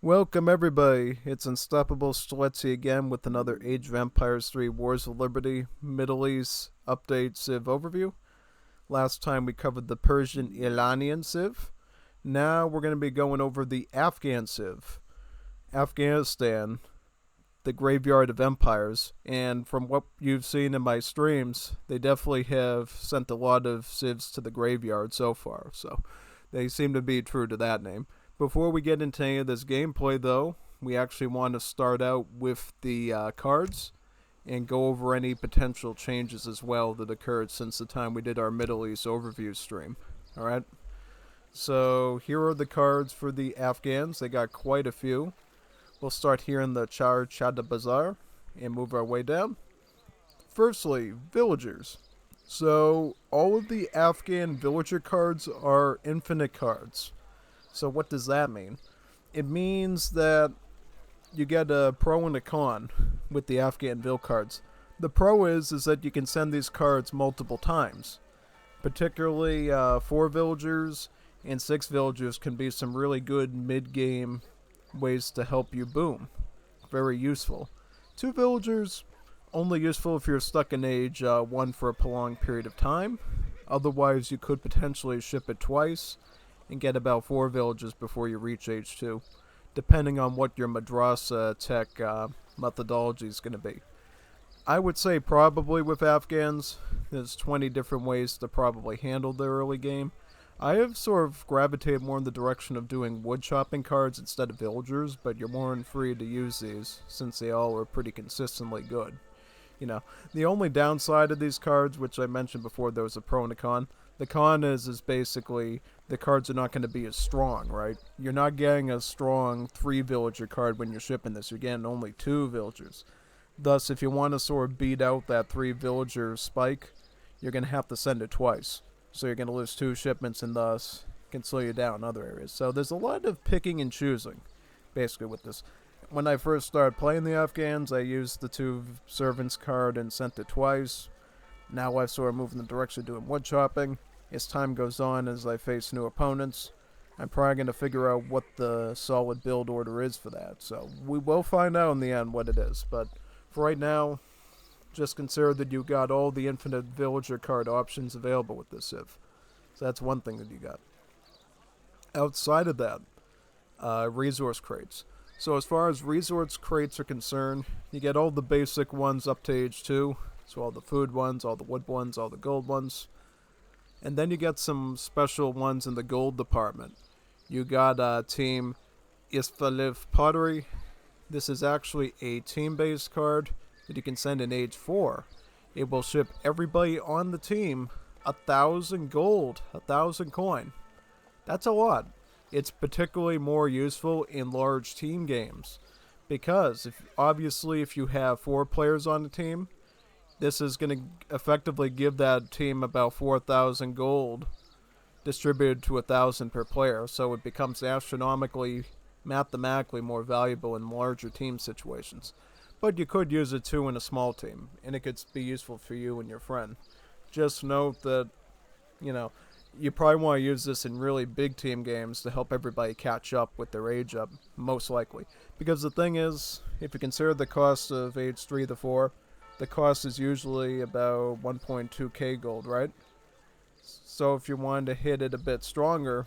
Welcome everybody, it's Unstoppable Steletsy again with another Age of Empires 3 Wars of Liberty Middle East Update Civ overview. Last time we covered the Persian Iranian Civ. Now we're going to be going over the Afghan Civ. Afghanistan, the graveyard of empires, and from what you've seen in my streams, they definitely have sent a lot of civs to the graveyard so far, so they seem to be true to that name. Before we get into any of this gameplay, though, we actually want to start out with the cards and go over any potential changes as well that occurred since the time we did our Middle East overview stream. Alright? So, here are the cards for the Afghans. They got quite a few. We'll start here in the Char Chada Bazaar and move our way down. Firstly, villagers. So, all of the Afghan villager cards are infinite cards. So what does that mean? It means that you get a pro and a con with the Afghan Vil cards. The pro is that you can send these cards multiple times. Particularly 4 villagers and 6 villagers can be some really good mid-game ways to help you boom. Very useful. 2 villagers, only useful if you're stuck in age 1 for a prolonged period of time. Otherwise you could potentially ship it twice and get about 4 villages before you reach age 2, depending on what your madrasa tech methodology is going to be. I would say probably with Afghans, there's 20 different ways to probably handle the early game. I have sort of gravitated more in the direction of doing wood chopping cards instead of villagers, but you're more than free to use these since they all are pretty consistently good. You know, the only downside of these cards, which I mentioned before, there was a pro and a con. The con is basically the cards are not going to be as strong, right? You're not getting a strong 3 villager card when you're shipping this. You're getting only 2 villagers. Thus, if you want to sort of beat out that 3 villager spike, you're going to have to send it twice. So you're going to lose 2 shipments and thus can slow you down in other areas. So there's a lot of picking and choosing, basically, with this. When I first started playing the Afghans, I used the 2 servants card and sent it twice. Now I've sort of moved in the direction of doing wood chopping. As time goes on, as I face new opponents, I'm probably going to figure out what the solid build order is for that. So we will find out in the end what it is. But for right now, just consider that you got all the infinite villager card options available with this Civ. So that's one thing that you got. Outside of that, resource crates. So as far as resource crates are concerned, you get all the basic ones up to age 2. So all the food ones, all the wood ones, all the gold ones. And then you get some special ones in the gold department. You got Team Isfalev Pottery. This is actually a team-based card that you can send in age 4. It will ship everybody on the team 1,000 gold, 1,000 coin. That's a lot. It's particularly more useful in large team games. Because, if you have 4 players on the team, this is going to effectively give that team about 4,000 gold distributed to 1,000 per player, so it becomes astronomically, mathematically more valuable in larger team situations. But you could use it too in a small team, and it could be useful for you and your friend. Just note that, you probably want to use this in really big team games to help everybody catch up with their age up, most likely. Because the thing is, if you consider the cost of age 3 to 4, the cost is usually about 1.2k gold, right? So if you wanted to hit it a bit stronger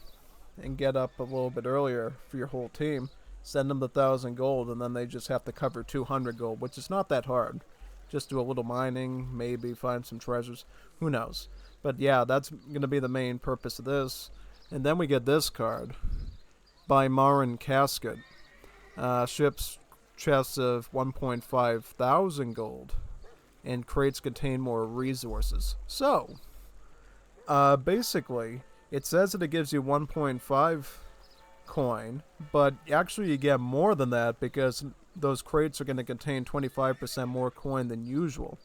and get up a little bit earlier for your whole team, send them the 1,000 gold and then they just have to cover 200 gold, which is not that hard. Just do a little mining, maybe find some treasures, who knows. But yeah, that's going to be the main purpose of this. And then we get this card, by Marin Casket. Ships chests of 1.5 thousand gold. And crates contain more resources. So, basically, it says that it gives you 1.5 coin, but actually you get more than that because those crates are going to contain 25% more coin than usual.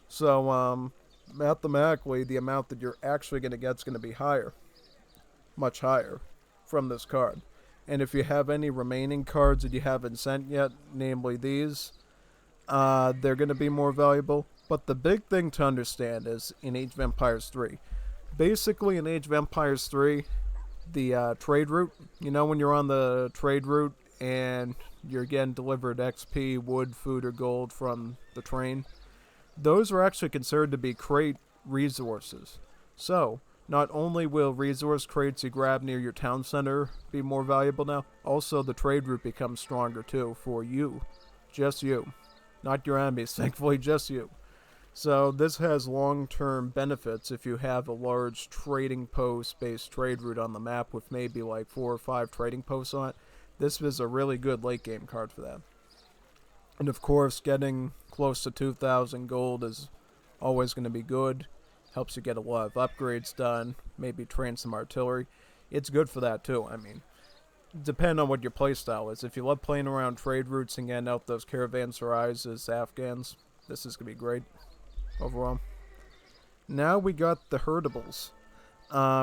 So, mathematically, the amount that you're actually going to get is going to be higher. Much higher from this card. And if you have any remaining cards that you haven't sent yet, namely these, they're going to be more valuable. But the big thing to understand is in Age of Empires 3. Basically, in Age of Empires 3, the trade route, when you're on the trade route and you're getting delivered XP, wood, food, or gold from the train. Those are actually considered to be crate resources. So, not only will resource crates you grab near your town center be more valuable now, also the trade route becomes stronger too for you. Just you. Not your enemies, thankfully, just you. So this has long-term benefits if you have a large trading post-based trade route on the map with maybe like 4 or 5 trading posts on it. This is a really good late-game card for that. And of course, getting close to 2,000 gold is always going to be good. Helps you get a lot of upgrades done, maybe train some artillery. It's good for that too, I mean. Depending on what your playstyle is. If you love playing around trade routes and getting out those caravanserais as Afghans, this is going to be great overall. Now we got the herdables.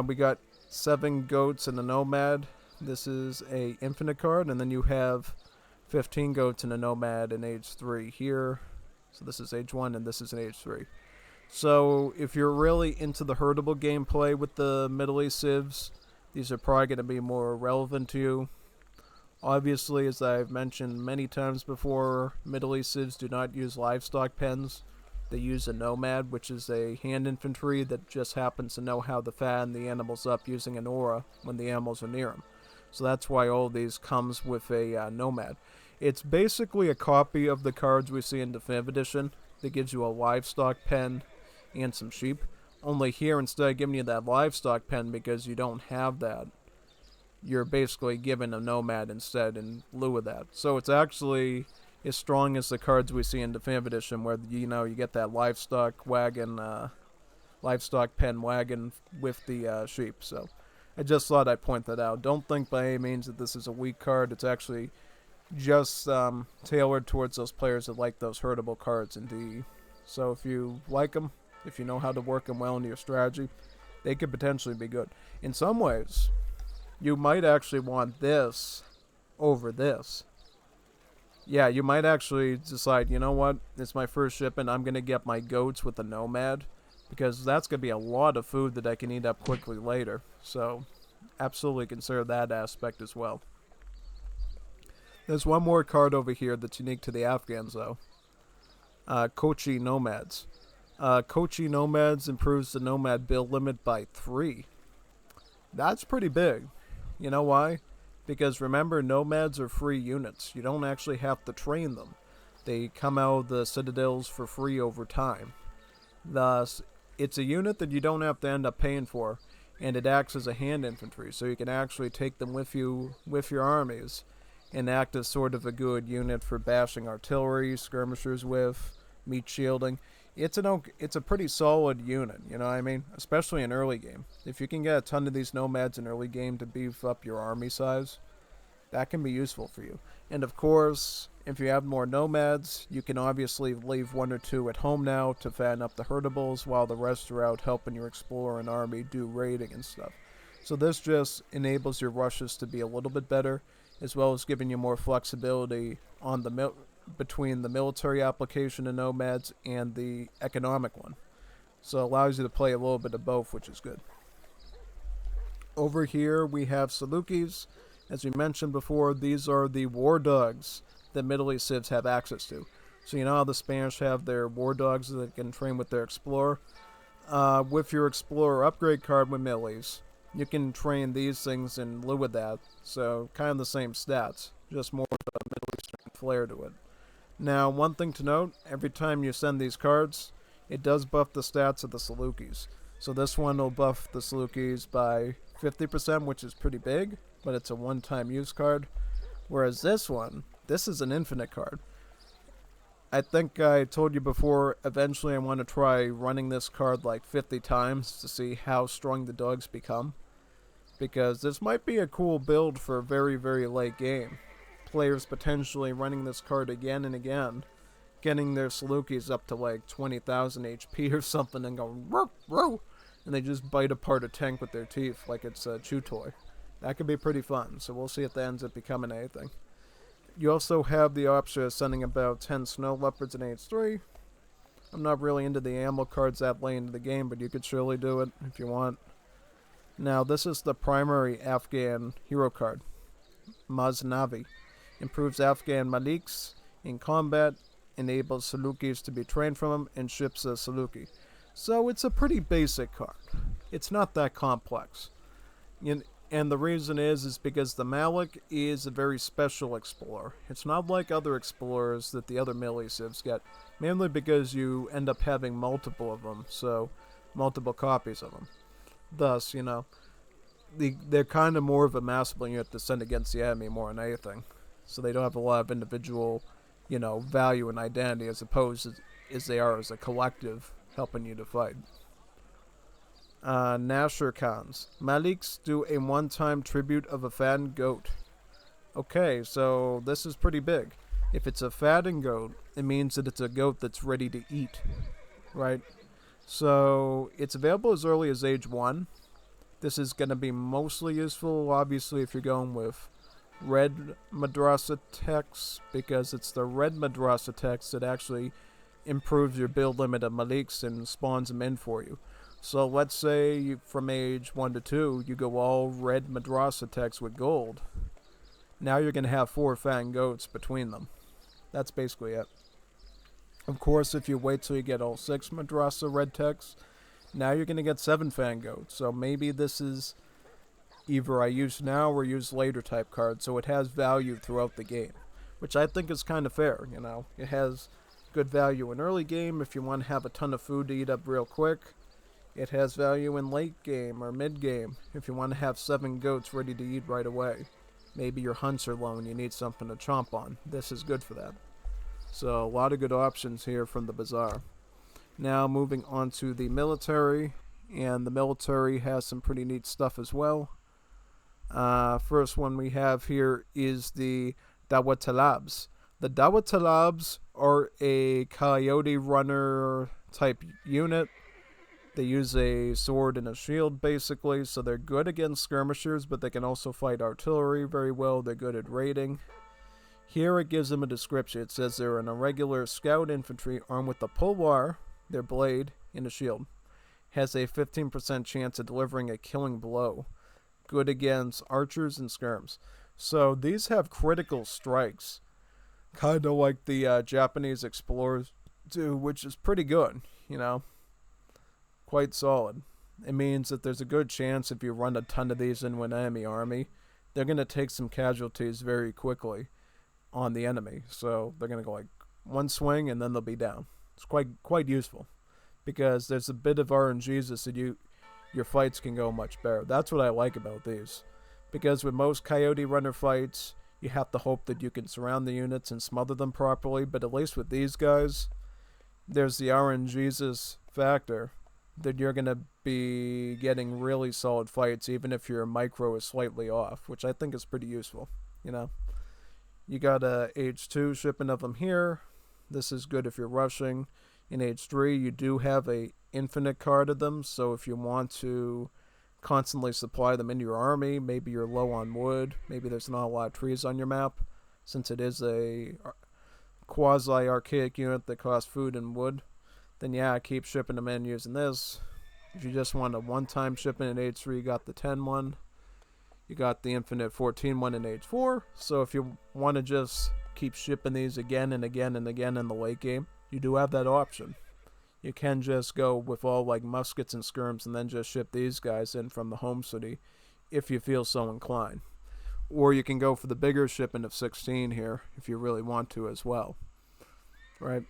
We got 7 goats and a nomad. This is a infinite card, and then you have 15 goats and a nomad in age 3 here. So this is age 1 and this is in age 3. So if you're really into the herdable gameplay with the Middle East civs, these are probably going to be more relevant to you. Obviously, as I've mentioned many times before, Middle East civs do not use livestock pens. They use a nomad, which is a hand infantry that just happens to know how to fatten the animals up using an aura when the animals are near them. So that's why all of these comes with a nomad. It's basically a copy of the cards we see in Definitive Edition that gives you a livestock pen and some sheep. Only here, instead of giving you that livestock pen because you don't have that, you're basically given a nomad instead in lieu of that. So it's actually as strong as the cards we see in Definitive Edition, where you get that livestock wagon, livestock pen wagon with the sheep. So I just thought I'd point that out. Don't think by any means that this is a weak card. It's actually just tailored towards those players that like those herdable cards indeed. So if you like them, if you know how to work them well into your strategy, they could potentially be good. In some ways, you might actually want this over this. Yeah, you might actually decide, you know what, it's my first shipment, I'm going to get my goats with the nomad, because that's going to be a lot of food that I can eat up quickly later. So, absolutely consider that aspect as well. There's one more card over here that's unique to the Afghans, though. Kochi Nomads. Kochi Nomads improves the nomad build limit by 3. That's pretty big. You know why? Because remember, nomads are free units. You don't actually have to train them. They come out of the citadels for free over time. Thus, it's a unit that you don't have to end up paying for, and it acts as a hand infantry, so you can actually take them with you with your armies and act as sort of a good unit for bashing artillery, skirmishers with, meat shielding. It's a pretty solid unit, you know what I mean? Especially in early game. If you can get a ton of these nomads in early game to beef up your army size, that can be useful for you. And of course, if you have more nomads, you can obviously leave 1 or 2 at home now to fatten up the herdables while the rest are out helping your explorer and army do raiding and stuff. So this just enables your rushes to be a little bit better, as well as giving you more flexibility on the between the military application of nomads and the economic one. So it allows you to play a little bit of both, which is good. Over here we have Salukis. As we mentioned before, these are the war dogs that Middle East civs have access to. So you know how the Spanish have their war dogs that can train with their explorer? With your explorer upgrade card with Middle East, you can train these things in lieu of that. So kind of the same stats, just more of a Middle Eastern flair to it. Now, one thing to note, every time you send these cards, it does buff the stats of the Salukis. So this one will buff the Salukis by 50%, which is pretty big, but it's a one-time use card. Whereas this one, this is an infinite card. I think I told you before, eventually I want to try running this card like 50 times to see how strong the dogs become. Because this might be a cool build for a very, very late game. Players potentially running this card again and again, getting their Salukis up to like 20,000 HP or something and going row, row, and they just bite apart a tank with their teeth like it's a chew toy. That could be pretty fun, so we'll see if that ends up becoming anything. You also have the option of sending about 10 snow leopards in age 3. I'm not really into the ammo cards that late into the game, but you could surely do it if you want. Now, this is the primary Afghan hero card, Maznavi. improves Afghan Maliks in combat, enables Salukis to be trained from him, and ships a Saluki. So it's a pretty basic card. It's not that complex. And the reason is because the Malik is a very special explorer. It's not like other explorers that the other melee civs get, mainly because you end up having multiple of them, so multiple copies of them. Thus, they're kind of more of a massable unit to send against the enemy more than anything. So they don't have a lot of individual, value and identity as opposed as they are as a collective helping you to fight. Nasher Khans. Maliks do a one-time tribute of a fattened goat. Okay, so this is pretty big. If it's a fattened goat, it means that it's a goat that's ready to eat, right? So it's available as early as age 1. This is going to be mostly useful, obviously, if you're going with red madrasa text, because it's the red madrasa text that actually improves your build limit of Maliks and spawns them in for you. So let's say from age 1 to 2, you go all red madrasa text with gold. Now you're going to have 4 fattened goats between them. That's basically it. Of course, if you wait till you get all 6 madrasa red text, now you're going to get 7 fattened goats. So maybe this is either I use now or use later type card, so it has value throughout the game, which I think is kind of fair. It has good value in early game if you want to have a ton of food to eat up real quick. It has value in late game or mid game if you want to have 7 goats ready to eat right away. Maybe your hunts are low and you need something to chomp on. This is good for that. So a lot of good options here from the bazaar. Now moving on to the military, and the military has some pretty neat stuff as well. First one we have here is the Dawatalabs. The Dawatalabs are a coyote runner type unit. They use a sword and a shield, basically, so they're good against skirmishers, but they can also fight artillery very well. They're good at raiding. Here it gives them a description. It says they're an irregular scout infantry armed with a pulwar, their blade, and a shield. Has a 15% chance of delivering a killing blow. Good against archers and skirms. So these have critical strikes, kind of like the Japanese explorers do, which is pretty good, Quite solid. It means that there's a good chance if you run a ton of these into an enemy army, they're going to take some casualties very quickly on the enemy. So they're going to go like one swing and then they'll be down. It's quite useful because there's a bit of RNGs that your fights can go much better. That's what I like about these. Because with most coyote runner fights, you have to hope that you can surround the units and smother them properly, but at least with these guys, there's the RNGs factor that you're going to be getting really solid fights even if your micro is slightly off, which I think is pretty useful, You got a age 2 shipping of them here. This is good if you're rushing. In age 3, you do have a infinite card of them, so if you want to constantly supply them into your army, maybe you're low on wood, maybe there's not a lot of trees on your map, since it is a quasi-archaic unit that costs food and wood, then yeah, keep shipping them in using this. If you just want a one-time shipment in age 3, you got the 10 one. You got the infinite 14 one in age 4. So if you want to just keep shipping these again and again and again in the late game, you do have that option. You can just go with all like muskets and skirms and then just ship these guys in from the home city if you feel so inclined. Or you can go for the bigger shipment of 16 here if you really want to as well. Right?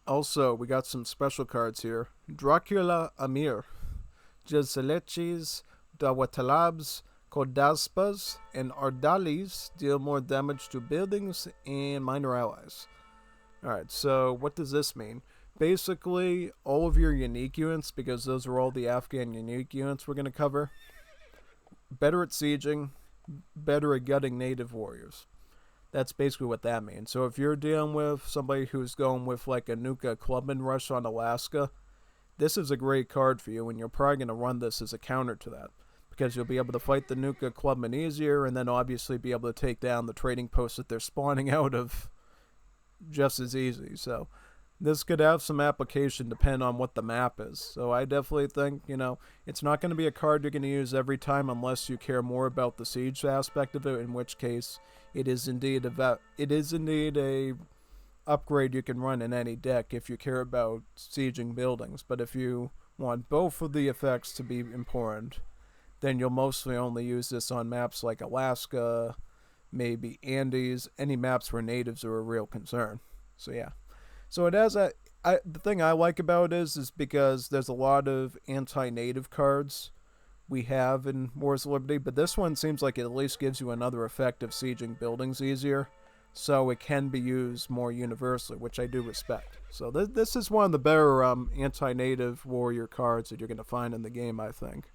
Also, we got some special cards here. Dracula Amir, Jezeleches, Dawatalabs, Kodaspas, and Ardalis deal more damage to buildings and minor allies. Alright, so what does this mean? Basically, all of your unique units, because those are all the Afghan unique units we're going to cover, better at sieging, better at gutting native warriors. That's basically what that means. So if you're dealing with somebody who's going with like a Nuka Clubman Rush on Alaska, this is a great card for you, and you're probably going to run this as a counter to that. Because you'll be able to fight the Nuka Clubman easier, and then obviously be able to take down the trading posts that they're spawning out of just as easy. So this could have some application depending on what the map is. So I definitely think, it's not going to be a card you're going to use every time unless you care more about the siege aspect of it, in which case it is indeed a upgrade you can run in any deck if you care about sieging buildings. But if you want both of the effects to be important, then you'll mostly only use this on maps like Alaska, maybe Andes, any maps where natives are a real concern. So yeah. So it has the thing I like about it is because there's a lot of anti-native cards we have in Wars of Liberty, but this one seems like it at least gives you another effect of sieging buildings easier, so it can be used more universally, which I do respect. So this is one of the better anti-native warrior cards that you're going to find in the game, I think.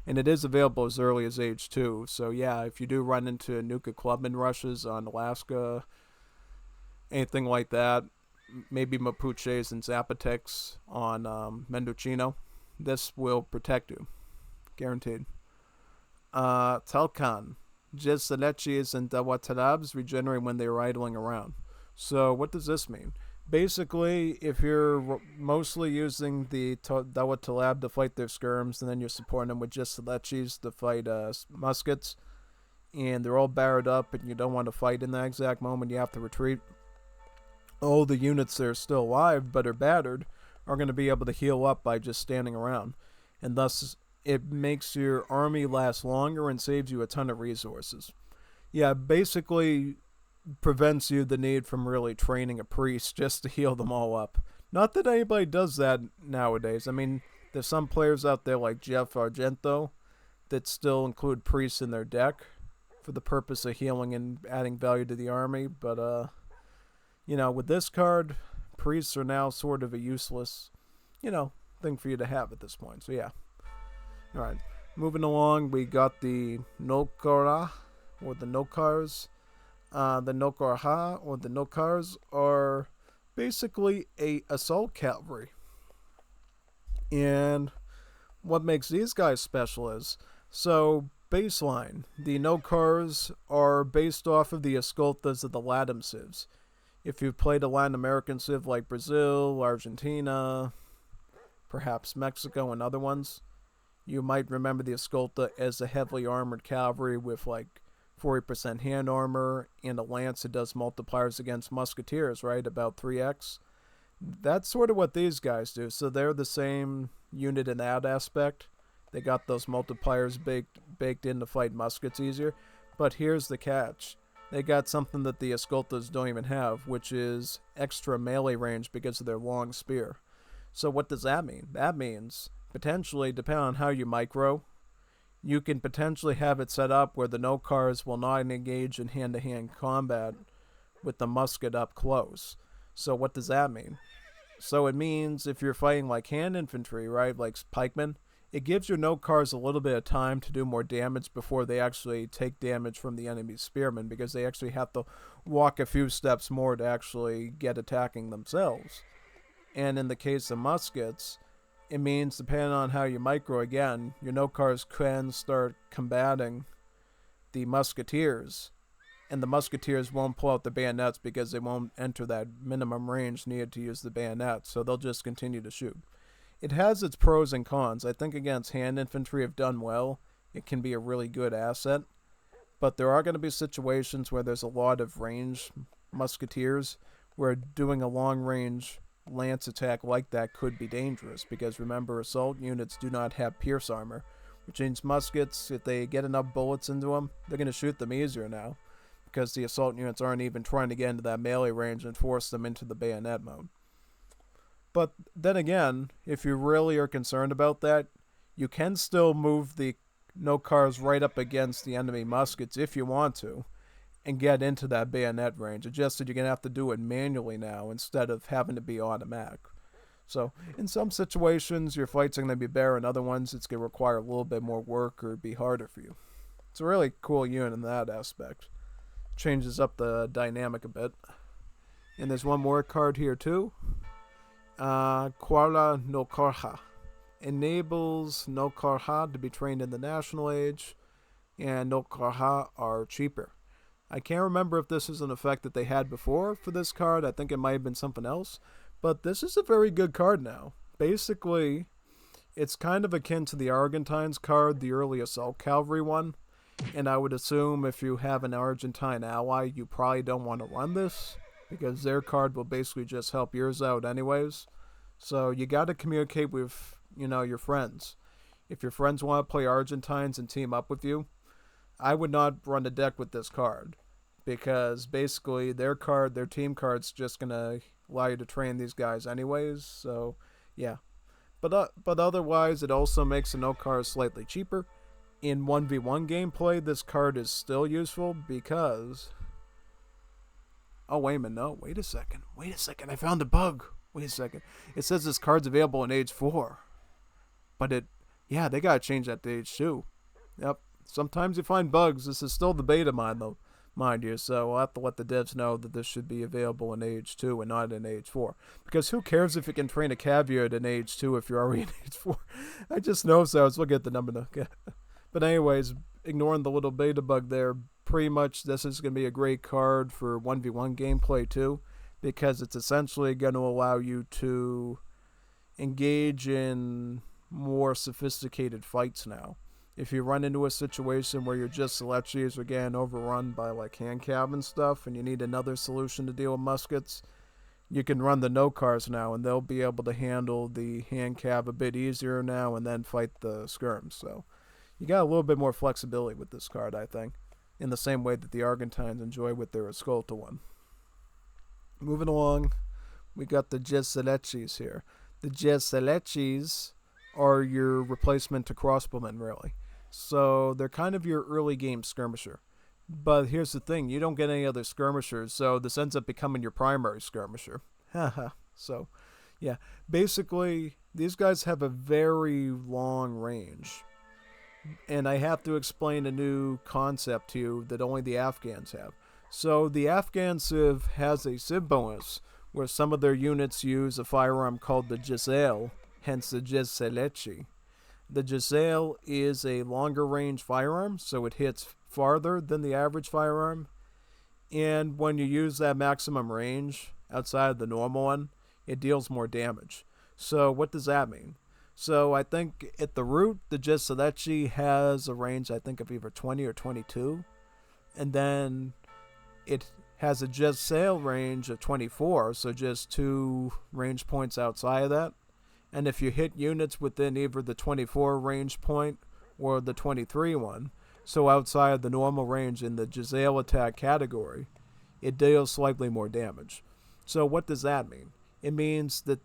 And it is available as early as age 2, so yeah, if you do run into Nuka Clubman rushes on Alaska, anything like that, maybe Mapuches and Zapotecs on Mendocino, this will protect you. Guaranteed. Talcan. Jezail and Dawatarabs regenerate when they are idling around. So what does this mean? Basically, if you're mostly using the Dawatalab to fight their skirms, and then you're supporting them with Jezail to fight muskets, and they're all barred up and you don't want to fight in that exact moment, you have to retreat, all the units that are still alive but are battered are going to be able to heal up by just standing around. And thus, it makes your army last longer and saves you a ton of resources. Yeah, basically prevents you the need from really training a priest just to heal them all up. Not that anybody does that nowadays. I mean, there's some players out there like Jeff Argento that still include priests in their deck for the purpose of healing and adding value to the army, but with this card, priests are now sort of a useless, thing for you to have at this point. So yeah. Alright. Moving along, we got the Nokara, or the Nokars. The Nokarha, or the Nokars, are basically a assault cavalry. And what makes these guys special is, so baseline, the Nokars are based off of the Escoltas of the Latin civs. If you've played a Latin American civ like Brazil, Argentina, perhaps Mexico and other ones, you might remember the Escolta as a heavily armored cavalry with like 40% hand armor and a lance that does multipliers against musketeers, right? About 3x. That's sort of what these guys do. So they're the same unit in that aspect. They got those multipliers baked in to fight muskets easier. But here's the catch. They got something that the Escoltas don't even have, which is extra melee range because of their long spear. So what does that mean? That means, potentially, depending on how you micro, you can potentially have it set up where the Nokars will not engage in hand-to-hand combat with the musket up close. So what does that mean? So it means if you're fighting like hand infantry, right, like pikemen, it gives your Nokars a little bit of time to do more damage before they actually take damage from the enemy's spearmen, because they actually have to walk a few steps more to actually get attacking themselves. And in the case of muskets, it means, depending on how you micro again, your Nokars can start combating the musketeers, and the musketeers won't pull out the bayonets because they won't enter that minimum range needed to use the bayonet, so they'll just continue to shoot. It has its pros and cons. I think against hand infantry, if done well, it can be a really good asset, but there are going to be situations where there's a lot of range musketeers where doing a long range lance attack like that could be dangerous, because remember, assault units do not have pierce armor, which means muskets, if they get enough bullets into them, they're going to shoot them easier now, because the assault units aren't even trying to get into that melee range and force them into the bayonet mode. But then again, if you really are concerned about that, you can still move the Nokars right up against the enemy muskets if you want to, and get into that bayonet range. It's just that you're going to have to do it manually now instead of having to be automatic. So in some situations, your fights are going to be better. In other ones, it's going to require a little bit more work or be harder for you. It's a really cool unit in that aspect. Changes up the dynamic a bit. And there's one more card here too. Kuala Nokarha. Enables Nokarha to be trained in the National Age, and Nokarha are cheaper. I can't remember if this is an effect that they had before for this card. I think it might have been something else. But this is a very good card now. Basically, it's kind of akin to the Argentines card, the early Assault Cavalry one. And I would assume if you have an Argentine ally, you probably don't want to run this, because their card will basically just help yours out anyways. So you got to communicate with, your friends. If your friends want to play Argentines and team up with you, I would not run a deck with this card, because basically their team card's just gonna allow you to train these guys anyways. So yeah, but otherwise it also makes the no card slightly cheaper. In 1v1 gameplay, this card is still useful because... Oh, wait a minute. No, wait a second. I found a bug. Wait a second. It says this card's available in Age 4. But they gotta change that to Age 2. Yep. Sometimes you find bugs. This is still the beta mind you. So I'll have to let the devs know that this should be available in Age 2 and not in Age 4. Because who cares if you can train a caveat in Age 2 if you're already in Age 4? I just know so. I was looking at the number now. But anyways, ignoring the little beta bug there, pretty much this is going to be a great card for 1v1 gameplay too, because it's essentially going to allow you to engage in more sophisticated fights now. If you run into a situation where your jezail are getting overrun by like hand cav and stuff, and you need another solution to deal with muskets, you can run the no cars now, and they'll be able to handle the hand cav a bit easier now and then fight the skirms. So you got a little bit more flexibility with this card, I think, in the same way that the Argentines enjoy with their Escolta one. Moving along, we got the jezail here. The jezail are your replacement to crossbowmen, really. So they're kind of your early game skirmisher. But here's the thing, you don't get any other skirmishers, so this ends up becoming your primary skirmisher. Haha. So, yeah. Basically, these guys have a very long range. And I have to explain a new concept to you that only the Afghans have. So the Afghan Civ has a Civ bonus where some of their units use a firearm called the jezail, hence the jezail. The jezail is a longer range firearm, so it hits farther than the average firearm. And when you use that maximum range outside of the normal one, it deals more damage. So what does that mean? So I think at the root, the jezail has a range, I think, of either 20 or 22. And then it has a jezail range of 24, so just 2 range points outside of that. And if you hit units within either the 24 range point or the 23 one, so outside of the normal range in the jezail attack category, it deals slightly more damage. So what does that mean? It means that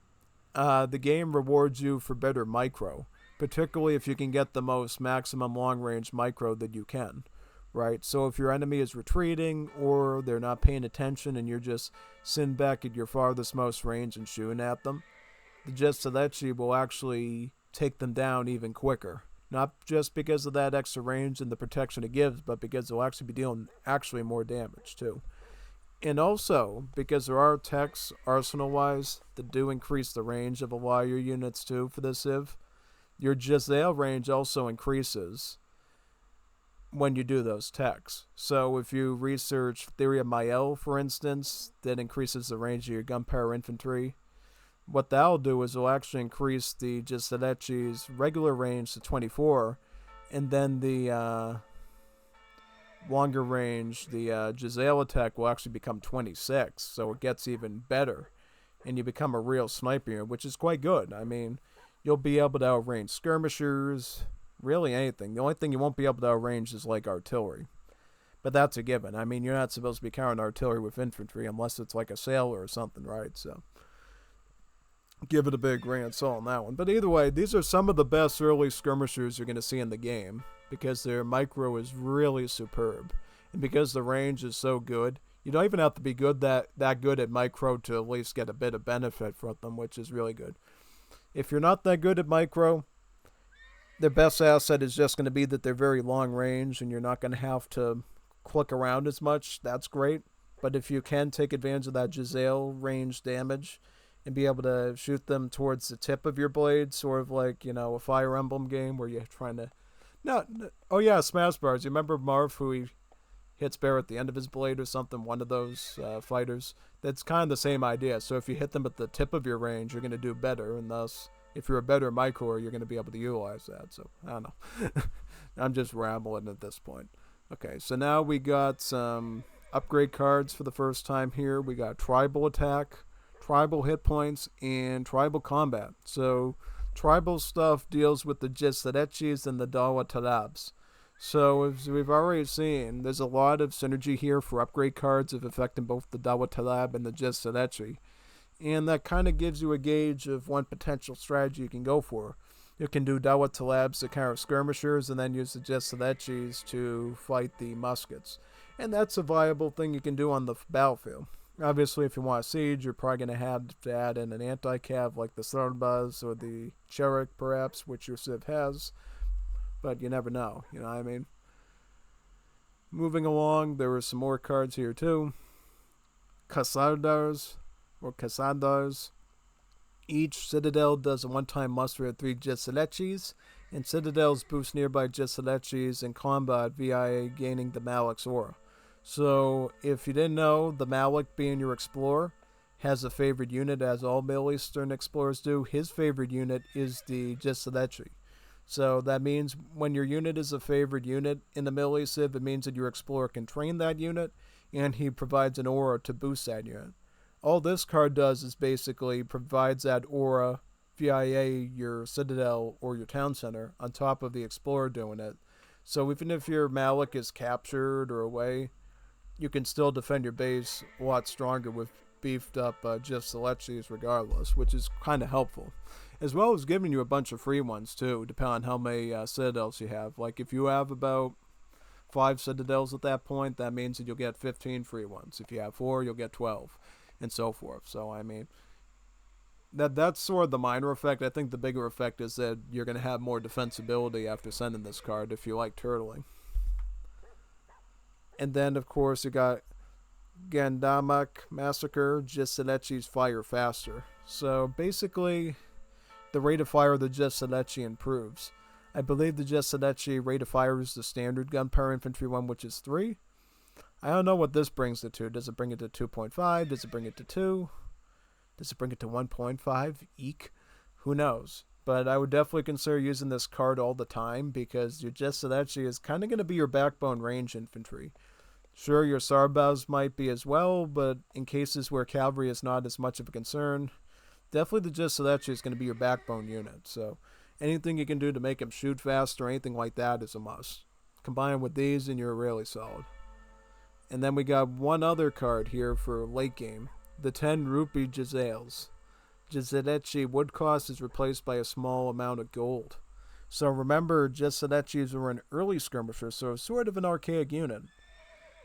the game rewards you for better micro, particularly if you can get the most maximum long-range micro that you can, right? So if your enemy is retreating or they're not paying attention and you're just sitting back at your farthest most range and shooting at them, the jezail will actually take them down even quicker. Not just because of that extra range and the protection it gives, but because they'll actually be dealing actually more damage too. And also, because there are techs, arsenal-wise, that do increase the range of a lot of your units too for this Civ, your jezail range also increases when you do those techs. So if you research Theory of Mael, for instance, that increases the range of your gunpowder infantry, what that'll do is it'll actually increase the jezail's regular range to 24, and then the longer range, the jezail attack will actually become 26, so it gets even better, and you become a real sniper, which is quite good. I mean, you'll be able to outrange skirmishers, really anything. The only thing you won't be able to outrange is like artillery, but that's a given. I mean, you're not supposed to be countering artillery with infantry unless it's like a sailor or something, right? So give it a big grand salt on that one. But either way, these are some of the best early skirmishers you're going to see in the game, because their micro is really superb, and because the range is so good, you don't even have to be good that good at micro to at least get a bit of benefit from them, which is really good. If you're not that good at micro, their best asset is just going to be that they're very long range and you're not going to have to click around as much. That's great. But if you can take advantage of that jezail range damage and be able to shoot them towards the tip of your blade, sort of like, a Fire Emblem game where you're trying to... Oh yeah, Smash Bars. You remember Marv, who hit spare at the end of his blade or something, one of those fighters. That's kind of the same idea. So if you hit them at the tip of your range, you're going to do better, and thus, if you're a better Mycor, you're going to be able to utilize that. So, I don't know. I'm just rambling at this point. Okay, so now we got some upgrade cards for the first time here. We got Tribal Attack, Tribal Hit Points, and Tribal Combat. So, tribal stuff deals with the Jezail and the Dawa Talabs. So, as we've already seen, there's a lot of synergy here for upgrade cards of affecting both the Dawa Talab and the Jezail. And that kind of gives you a gauge of one potential strategy you can go for. You can do Dawa Talabs to counter skirmishers and then use the Jezail to fight the muskets. And that's a viable thing you can do on the battlefield. Obviously, if you want a siege, you're probably going to have to add in an anti-cav like the Sarbaz or the Cherik, perhaps, which your Civ has. But you never know, you know what I mean? Moving along, there were some more cards here too. Casadars, or Casadars. Each Citadel does a one-time muster at 3 Jezail, and Citadels boost nearby Jezail in combat via gaining the Malik's aura. So, if you didn't know, the Malik, being your explorer, has a favorite unit, as all Middle Eastern explorers do. His favorite unit is the Jezail. So that means when your unit is a favorite unit in the Middle East Civ, it means that your explorer can train that unit, and he provides an aura to boost that unit. All this card does is basically provides that aura via your Citadel or your Town Center on top of the explorer doing it. So even if your Malik is captured or away, you can still defend your base a lot stronger with beefed up Jezail regardless, which is kind of helpful. As well as giving you a bunch of free ones too, depending on how many Citadels you have. Like if you have about 5 Citadels at that point, that means that you'll get 15 free ones. If you have 4, you'll get 12, and so forth. So I mean, that's sort of the minor effect. I think the bigger effect is that you're going to have more defensibility after sending this card if you like turtling. And then, of course, you got Gandamak Massacre, Jezail fire faster. So basically, the rate of fire of the Jezail improves. I believe the Jezail rate of fire is the standard gunpowder infantry one, which is 3. I don't know what this brings it to. Does it bring it to 2.5? Does it bring it to 2? Does it bring it to 1.5? Eek. Who knows? But I would definitely consider using this card all the time because your Jezail is kind of going to be your backbone range infantry. Sure, your Sarbaz might be as well, but in cases where cavalry is not as much of a concern, definitely the Jezail is going to be your backbone unit. So anything you can do to make him shoot fast or anything like that is a must. Combine with these and you're really solid. And then we got one other card here for late game. The 10 rupee Jezails. Jezail wood cost is replaced by a small amount of gold. So remember, Jezail were an early skirmisher, so sort of an archaic unit.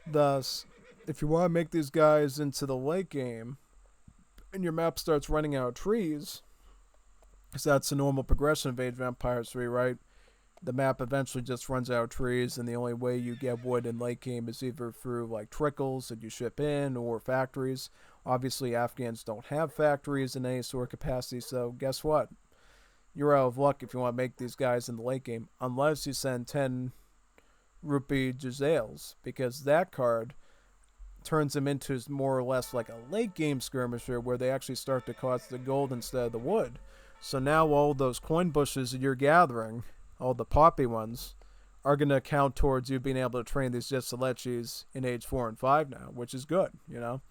Thus, if you want to make these guys into the late game, and your map starts running out of trees, because that's the normal progression of Age of Empires 3, right? The map eventually just runs out of trees, and the only way you get wood in late game is either through like trickles that you ship in or factories. Obviously, Afghans don't have factories in any sort of capacity, so guess what? You're out of luck if you want to make these guys in the late game, unless you send 10 rupee Jezails, because that card turns them into more or less like a late game skirmisher where they actually start to cost the gold instead of the wood. So now all those coin bushes that you're gathering, all the poppy ones, are going to count towards you being able to train these Jezail in age 4 and 5 now, which is good, you know.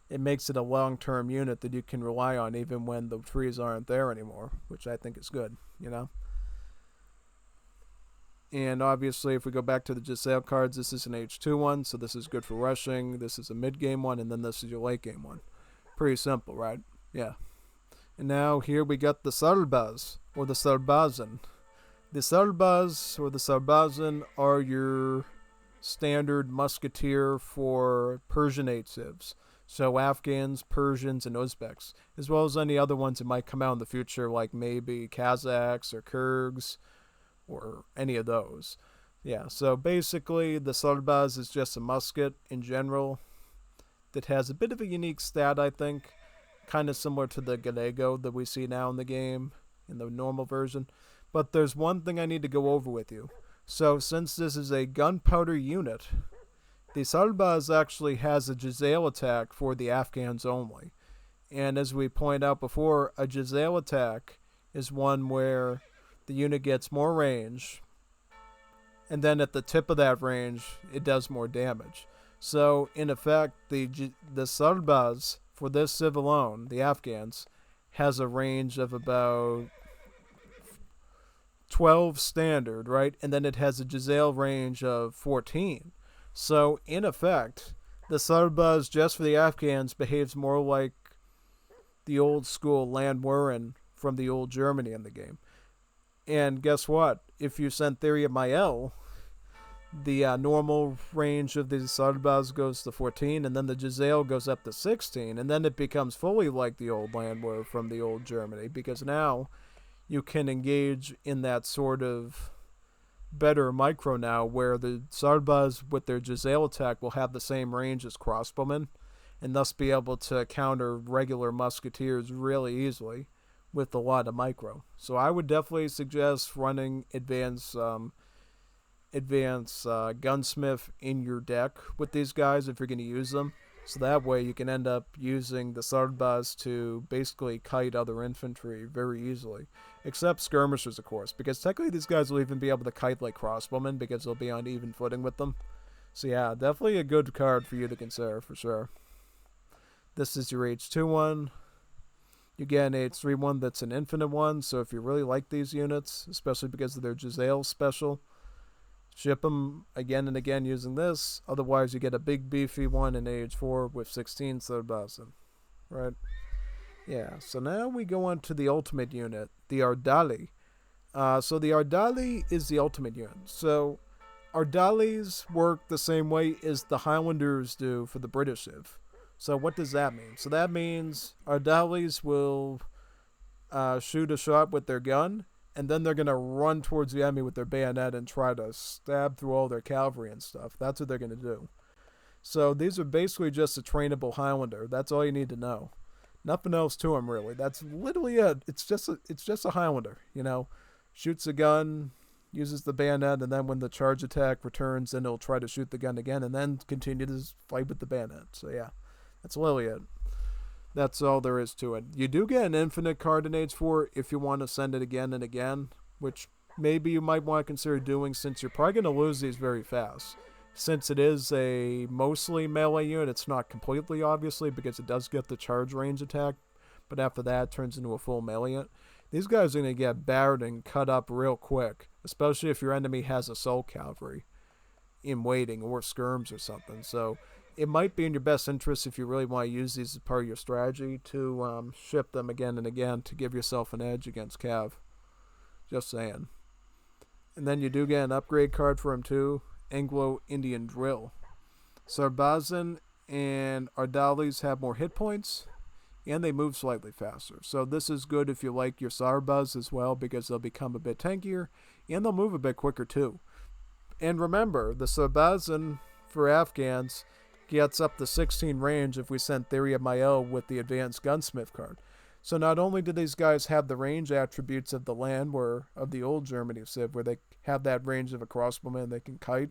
It makes it a long-term unit that you can rely on even when the trees aren't there anymore, which I think is good, you know. And obviously, if we go back to the Jezail cards, this is an H2 one, so this is good for rushing. This is a mid-game one, and then this is your late-game one. Pretty simple, right? Yeah. And now here we got the Sarbaz, or the Sarbazan. The Sarbaz, or the Sarbazan, are your standard musketeer for Persianate civs. So Afghans, Persians, and Uzbeks, as well as any other ones that might come out in the future, like maybe Kazakhs or Kyrgyz, or any of those. Yeah, so basically the Sarbaz is just a musket in general that has a bit of a unique stat, I think, kind of similar to the Gallego that we see now in the game, in the normal version. But there's one thing I need to go over with you. So since this is a gunpowder unit, The Sarbaz actually has a jezail attack for the Afghans only. And as we pointed out before, a jezail attack is one where the unit gets more range, and then at the tip of that range, it does more damage. So, in effect, the Sarbaz for this civ alone, the Afghans, has a range of about 12 standard, right? And then it has a jezail range of 14. So, in effect, the Sarbaz just for the Afghans behaves more like the old school Landwehren from the old Germany in the game. And guess what? If you send Theory of Mael, the normal range of the Sarbaz goes to 14, and then the jezail goes up to 16, and then it becomes fully like the old Landwehr from the old Germany, because now you can engage in that sort of better micro now, where the Sarbaz with their jezail attack will have the same range as crossbowmen, and thus be able to counter regular musketeers really easily with a lot of micro. So I would definitely suggest running advanced gunsmith in your deck with these guys if you're going to use them. So that way you can end up using the Sarbaz to basically kite other infantry very easily. Except skirmishers, of course, because technically these guys will even be able to kite like crossbowmen because they'll be on even footing with them. So yeah, definitely a good card for you to consider for sure. This is your H2 one. You get an H3 one that's an infinite one, so if you really like these units, especially because of their jezail special, ship them again and again using this. Otherwise, you get a big beefy one in H4 with 16 Sarbazin. Right? Yeah, so now we go on to the ultimate unit, the Ardali. So the Ardali is the ultimate unit. So Ardalis work the same way as the Highlanders do for the British Civ. So what does that mean? So that means Ardalis will shoot a shot with their gun, and then they're going to run towards the enemy with their bayonet and try to stab through all their cavalry and stuff. That's what they're going to do. So these are basically just a trainable Highlander. That's all you need to know. Nothing else to them, really. That's literally it. It's just a Highlander, you know. Shoots a gun, uses the bayonet, and then when the charge attack returns, then he'll try to shoot the gun again, and then continue to fight with the bayonet. So yeah, that's literally it. That's all there is to it. You do get an infinite card in H4 if you want to send it again and again, which maybe you might want to consider doing since you're probably going to lose these very fast. Since it is a mostly melee unit, it's not completely, obviously, because it does get the charge range attack, but after that it turns into a full melee unit. These guys are going to get battered and cut up real quick, especially if your enemy has assault cavalry in waiting or skirms or something. So it might be in your best interest, if you really want to use these as part of your strategy, to ship them again and again to give yourself an edge against Cav. Just saying. And then you do get an upgrade card for him too, Anglo-Indian Drill. Sarbazin and Ardalis have more hit points, and they move slightly faster. So this is good if you like your Sarbaz as well, because they'll become a bit tankier, and they'll move a bit quicker too. And remember, the Sarbazin for Afghans gets up to 16 range if we send Theory of Mael with the advanced gunsmith card. So not only do these guys have the range attributes of the Landwehr of the old Germany Civ, where they have that range of a crossbowman they can kite,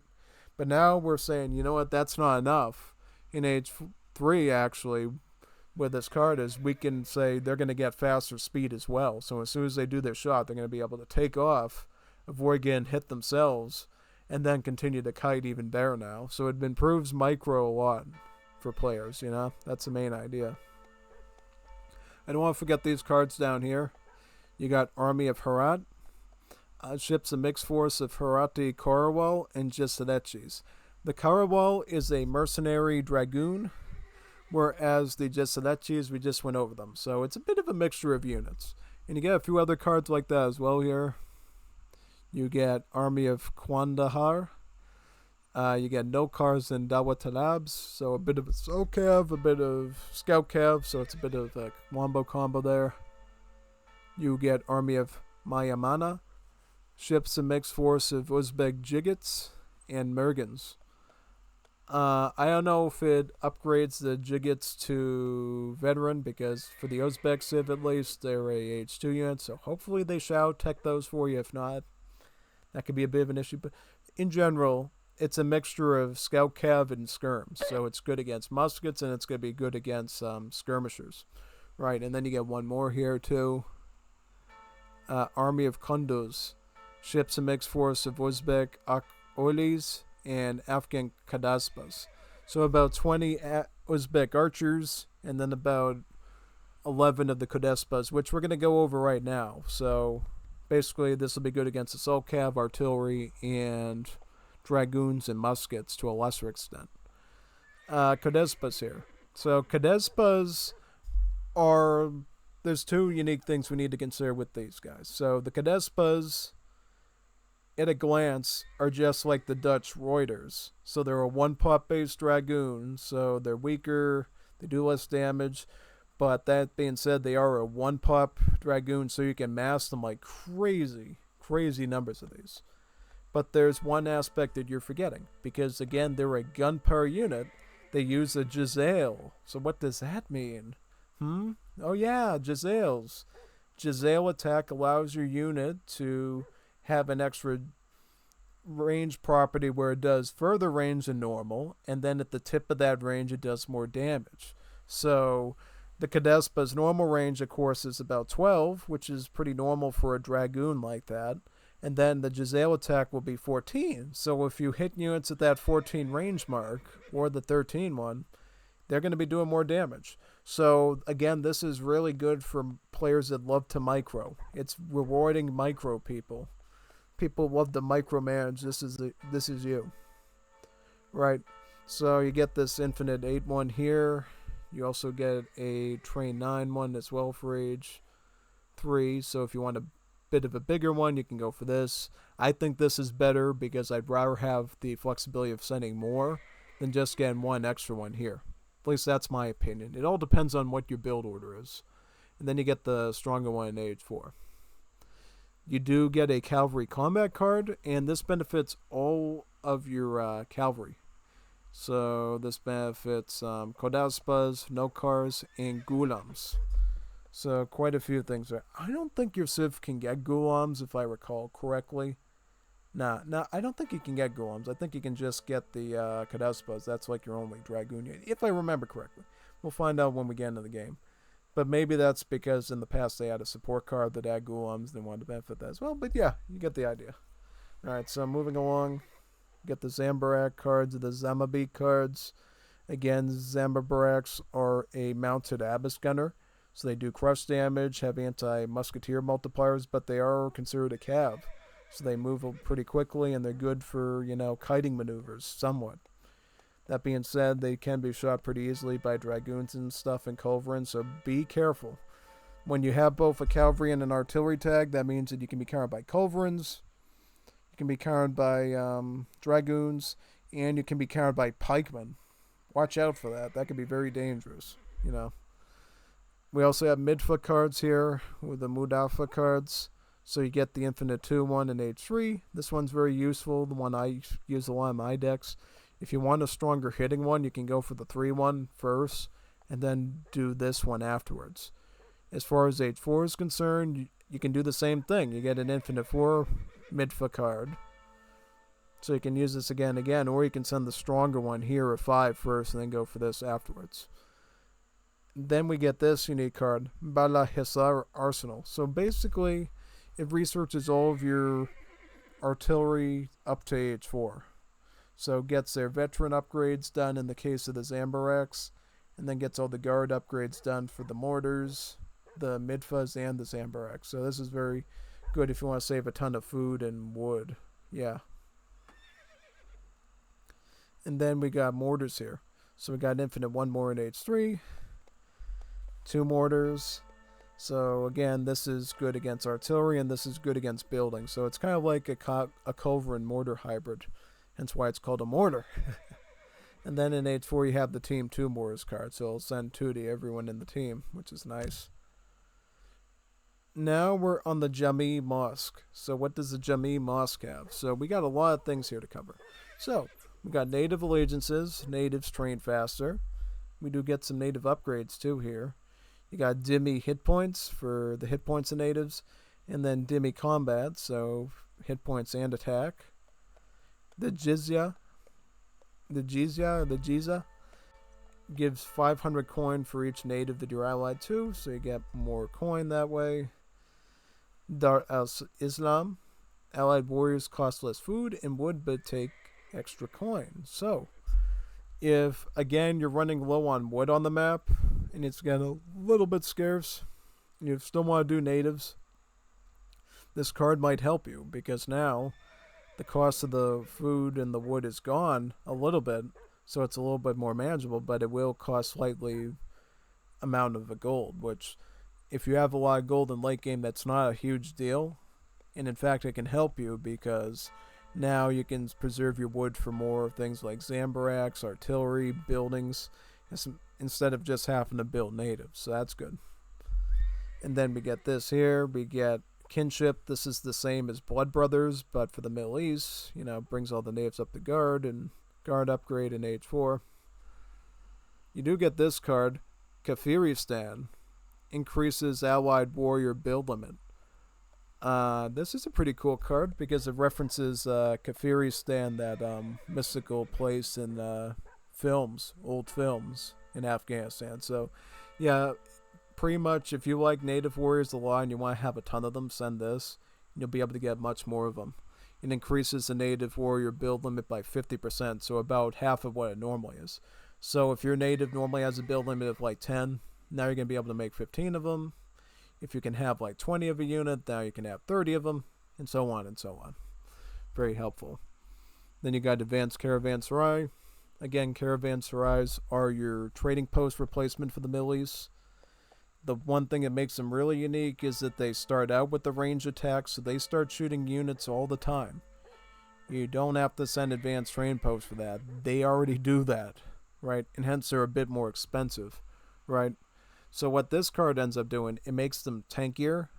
but now we're saying, you know what, that's not enough. In Age 3, actually, with this card is we can say they're going to get faster speed as well. So as soon as they do their shot, they're going to be able to take off, avoid getting hit themselves, and then continue to kite even better now. So it improves micro a lot for players, you know? That's the main idea. I don't want to forget these cards down here. You got Army of Herat. Ships a mixed force of Herati Karawal and Jesadechis. The Karawal is a mercenary dragoon, whereas the Jesadechis, we just went over them. So it's a bit of a mixture of units. And you get a few other cards like that as well here. You get Army of Kandahar. You get no cars in Dawatalabs, so a bit of a Soul Cav, a bit of Scout Cav, so it's a bit of a wombo combo there. You get Army of Mayamana. Ships a mixed force of Uzbek Jigits and Mergans. I don't know if it upgrades the Jigits to veteran, because for the Uzbek Civ at least, they're a H2 unit, so hopefully they shall tech those for you. If not, that could be a bit of an issue. But in general, it's a mixture of scout cav and skirms. So it's good against muskets and it's going to be good against skirmishers. Right, and then you get one more here too. Army of Kunduz. Ships a mixed force of Uzbek Olis and Afghan Kadaspas. So about 20 Uzbek archers and then about 11 of the Kadaspas, which we're going to go over right now. So basically this will be good against assault cav, artillery, and dragoons and muskets to a lesser extent. Kadaspas here. So Kadaspas are... There's two unique things we need to consider with these guys. So the Kadaspas, at a glance, are just like the Dutch Reuters. So they're a one-pot based dragoon, so they're weaker, they do less damage. But that being said, they are a one-pot dragoon, so you can mass them like crazy numbers of these. But there's one aspect that you're forgetting, because again, they're a gunpowder unit. They use a jezail. So what does that mean? Oh yeah, jezails. Jezail attack allows your unit to have an extra range property where it does further range than normal, and then at the tip of that range it does more damage. So the Kadaspa's normal range, of course, is about 12, which is pretty normal for a dragoon like that. And then the jezail attack will be 14. So if you hit units at that 14 range mark, or the 13 one, they're going to be doing more damage. So again, this is really good for players that love to micro. It's rewarding micro people. People love to micromanage. This is you. Right. So you get this infinite 8-1 here. You also get a train 9-1 as well for age 3. So if you want a bit of a bigger one, you can go for this. I think this is better because I'd rather have the flexibility of sending more than just getting one extra one here. At least that's my opinion. It all depends on what your build order is. And then you get the stronger one in age 4. You do get a cavalry combat card, and this benefits all of your cavalry. So this benefits Kodaspas, Nokars, and Gulams. So quite a few things there. I don't think your Civ can get Gulams, if I recall correctly. Nah, I don't think you can get Gulams. I think you can just get the Kadaspas. That's like your only Dragoon unit, if I remember correctly. We'll find out when we get into the game. But maybe that's because in the past they had a support card that had Gulams. They wanted to benefit that as well. But yeah, you get the idea. Alright, so moving along. Get the Zambarak cards, the Zamabi cards. Again, Zambaraks are a mounted Abyss Gunner. So they do crush damage, have anti-musketeer multipliers, but they are considered a cav. So they move pretty quickly, and they're good for, kiting maneuvers, somewhat. That being said, they can be shot pretty easily by dragoons and stuff and culverins, so be careful. When you have both a cavalry and an artillery tag, that means that you can be countered by culverins, you can be countered by dragoons, and you can be countered by pikemen. Watch out for that. That could be very dangerous, We also have Midfa cards here with the Mudafa cards. So you get the Infinite 2-1 in age 3. This one's very useful, the one I use a lot in my decks. If you want a stronger hitting one, you can go for the 3-1 first, and then do this one afterwards. As far as age 4 is concerned, you can do the same thing. You get an Infinite 4 Midfa card. So you can use this again and again, or you can send the stronger one here at 5 first, and then go for this afterwards. Then we get this unique card, Bala Hisar Arsenal. So basically, it researches all of your artillery up to age 4. So gets their veteran upgrades done in the case of the Zambaraks, and then gets all the guard upgrades done for the mortars, the Midfas, and the Zambaraks. So this is very good if you want to save a ton of food and wood. Yeah. And then we got mortars here. So we got Infinite 1 more in age 3. 2 mortars. So again, this is good against artillery, and this is good against buildings. So it's kind of like a culverin mortar hybrid. Hence why it's called a mortar. And then in age 4 you have the Team 2 mortars card. So it'll send 2 to everyone in the team, which is nice. Now we're on the Jami Mosque. So what does the Jami Mosque have? So we got a lot of things here to cover. So we got native allegiances. Natives train faster. We do get some native upgrades too here. You got Dhimmi hit points for the hit points of natives, and then Dhimmi combat, so hit points and attack. The jizya the Jeza gives 500 coin for each native that you're allied to, so you get more coin that way. Dar al-Islam, allied warriors cost less food and wood but take extra coin. So, if again you're running low on wood on the map and it's getting a little bit scarce, and you still want to do natives, this card might help you because now the cost of the food and the wood is gone a little bit, so it's a little bit more manageable, but it will cost slightly amount of a gold, which if you have a lot of gold in late game, that's not a huge deal. And in fact, it can help you because now you can preserve your wood for more things like Zambaraks, artillery, buildings, instead of just having to build natives. So that's good. And then we get this here. We get kinship. This is the same as Blood Brothers, but for the Middle East. Brings all the natives up to guard and guard upgrade in age 4. You do get this card, Kafiristan. Increases allied warrior build limit. This is a pretty cool card because it references Kafiristan, that mystical place in old films in Afghanistan. So, yeah, pretty much if you like native warriors a lot and you want to have a ton of them, send this. And you'll be able to get much more of them. It increases the native warrior build limit by 50%, so about half of what it normally is. So if your native normally has a build limit of like 10, now you're going to be able to make 15 of them. If you can have like 20 of a unit, now you can have 30 of them, and so on and so on. Very helpful. Then you got advanced caravanserai. Again, caravanserais are your trading post replacement for the Middle East. The one thing that makes them really unique is that they start out with the range attack, so they start shooting units all the time. You don't have to send advanced train posts for that. They already do that, right? And hence they're a bit more expensive, right? So what this card ends up doing, it makes them tankier,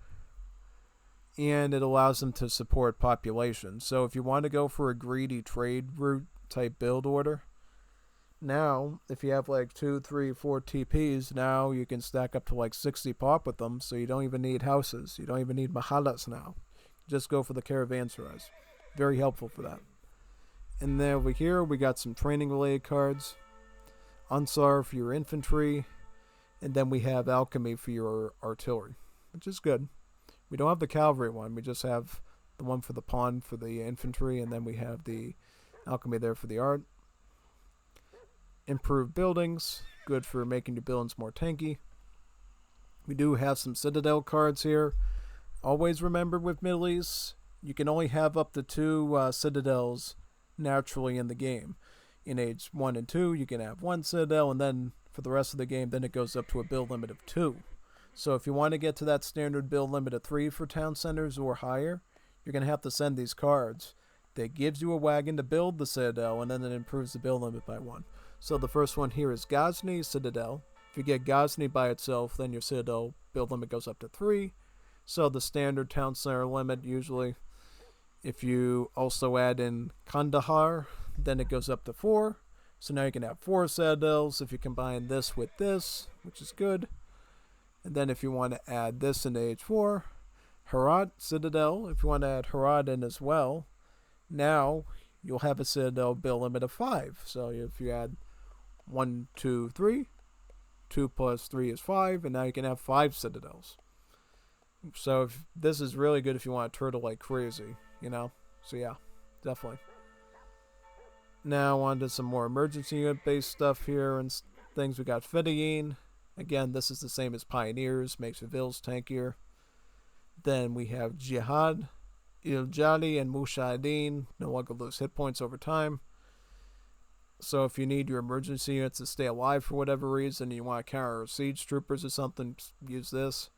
and it allows them to support population. So if you want to go for a greedy trade route type build order, now if you have like 2, 3, 4 TPs, now you can stack up to like 60 pop with them, so you don't even need houses. You don't even need mahalas now. Just go for the caravanserais. Very helpful for that. And then over here, we got some training related cards. Ansar for your infantry. And then we have Alchemy for your artillery, which is good. We don't have the cavalry one. We just have the one for the pawn for the infantry, and then we have the Alchemy there for the art. Improved buildings, good for making your buildings more tanky. We do have some Citadel cards here. Always remember with Middle East, you can only have up to 2 Citadels naturally in the game. In age 1 and 2, you can have 1 Citadel, and then for the rest of the game, then it goes up to a build limit of 2. So if you want to get to that standard build limit of 3 for town centers or higher, you're going to have to send these cards. That gives you a wagon to build the Citadel, and then it improves the build limit by 1. So the first one here is Ghazni Citadel. If you get Ghazni by itself, then your Citadel build limit goes up to 3. So the standard town center limit usually. If you also add in Kandahar, then it goes up to 4. So now you can have 4 Citadels if you combine this with this, which is good. And then if you want to add this in age 4, Herat Citadel, if you want to add Herat in as well, now you'll have a Citadel build limit of 5. So if you add 1, 2, 3, 2 plus 3 is 5, and now you can have 5 Citadels. So this is really good if you want to turtle like crazy, So yeah, definitely. Now on to some more emergency unit based stuff here and things. We got Fedayeen. Again, this is the same as Pioneers, makes Vills tankier. Then we have Jihad, Iljali, and Mujahideen. No longer lose hit points over time. So if you need your emergency units to stay alive for whatever reason, you want to counter siege troopers or something, use this.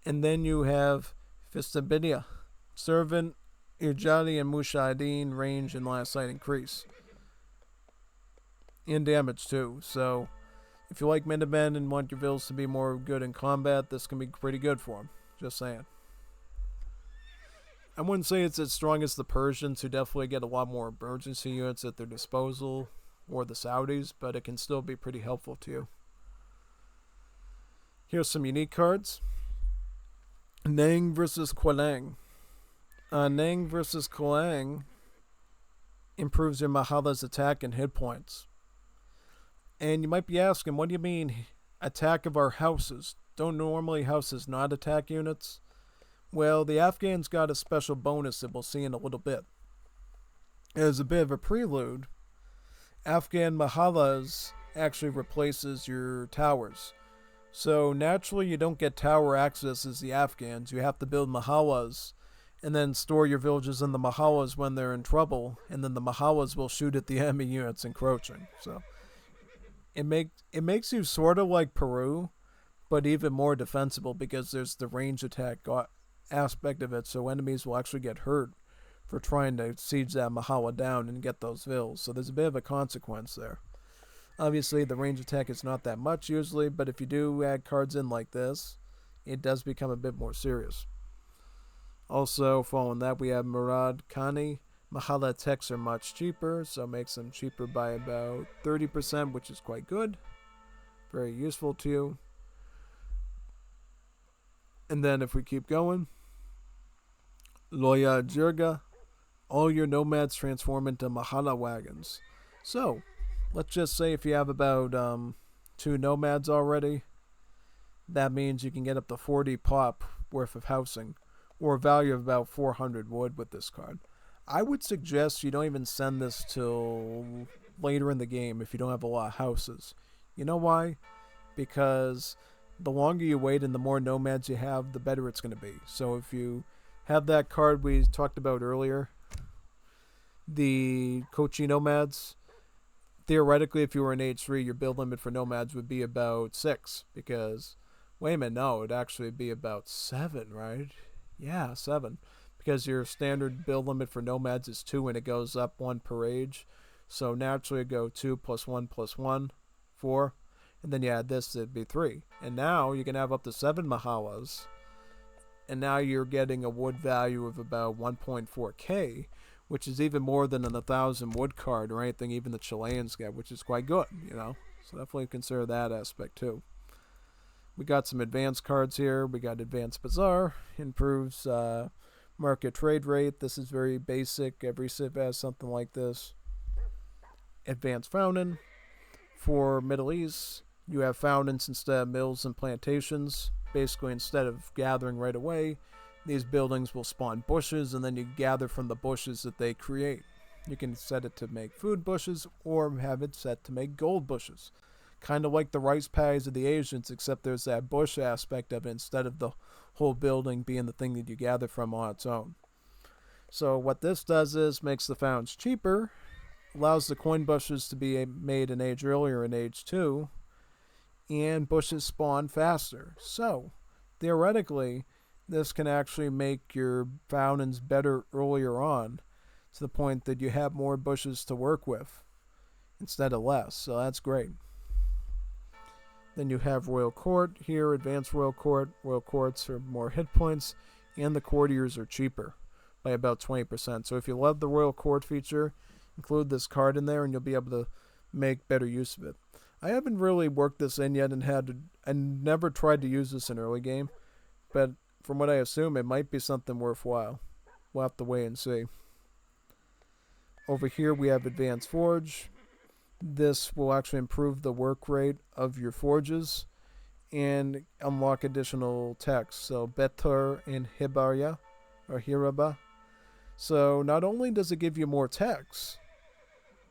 And then you have Fistabidia, Servant, Irjali, and Mujahideen range and last sight increase. And damage too. So if you like Minutemen and want your Vills to be more good in combat, this can be pretty good for them. Just saying. I wouldn't say it's as strong as the Persians, who definitely get a lot more emergency units at their disposal, or the Saudis, but it can still be pretty helpful to you. Here's some unique cards. Nang versus Kwalang. Nang versus Kwalang Improves your Mahala's attack and hit points. And you might be asking, what do you mean attack of our houses? Don't normally houses not attack units? Well, the Afghans got a special bonus that we'll see in a little bit. As a bit of a prelude, Afghan Mahalas actually replaces your towers. So naturally you don't get tower access as the Afghans. You have to build Mahalas and then store your villages in the Mahalas when they're in trouble, and then the Mahalas will shoot at the enemy units encroaching. So it makes you sort of like Peru, but even more defensible because there's the range attack aspect of it, so enemies will actually get hurt for trying to siege that Mahala down and get those vills. So there's a bit of a consequence there. Obviously, the range attack is not that much usually, but if you do add cards in like this, it does become a bit more serious. Also, following that, we have Murad Khani. Mahala attacks are much cheaper, so it makes them cheaper by about 30%, which is quite good. Very useful to you. And then if we keep going, Loya Jirga, all your nomads transform into Mahala wagons. So, let's just say if you have about 2 nomads already, that means you can get up to 40 pop worth of housing, or a value of about 400 wood with this card. I would suggest you don't even send this till later in the game if you don't have a lot of houses. You know why? Because the longer you wait and the more nomads you have, the better it's going to be. So if you have that card we talked about earlier, the Kochi nomads, theoretically if you were in age 3, your build limit for nomads would be about 6. Because, wait a minute, no, it'd actually be about 7, right? Yeah, 7. Because your standard build limit for nomads is 2 and it goes up 1 per age. So naturally it'd go 2 plus 1 plus 1, 4. And then you add this, it'd be 3. And now you can have up to 7 Mahalas. And now you're getting a wood value of about 1.4k, which is even more than an 1,000 wood card or anything even the Chileans get, which is quite good, you know. So definitely consider that aspect too. We got some advanced cards here. We got Advanced Bazaar, improves market trade rate. This is very basic. Every civ has something like this. Advanced Fountain. For Middle East, you have fountains instead of mills and plantations. Basically, instead of gathering right away, these buildings will spawn bushes, and then you gather from the bushes that they create. You can set it to make food bushes, or have it set to make gold bushes. Kind of like the rice paddies of the Asians, except there's that bush aspect of it instead of the whole building being the thing that you gather from on its own. So what this does is makes the fountains cheaper, allows the coin bushes to be made an age earlier in age 2, and bushes spawn faster. So, theoretically, this can actually make your fountains better earlier on, to the point that you have more bushes to work with instead of less. So that's great. Then you have Royal Court here, Advanced Royal Court. Royal Courts are more hit points, and the courtiers are cheaper by about 20%. So if you love the Royal Court feature, include this card in there and you'll be able to make better use of it. I haven't really worked this in yet and never tried to use this in early game, but from what I assume, it might be something worthwhile. We'll have to wait and see. Over here we have Advanced Forge. This will actually improve the work rate of your forges and unlock additional text. So Betar and Hibarya, or Hiraba. So not only does it give you more text,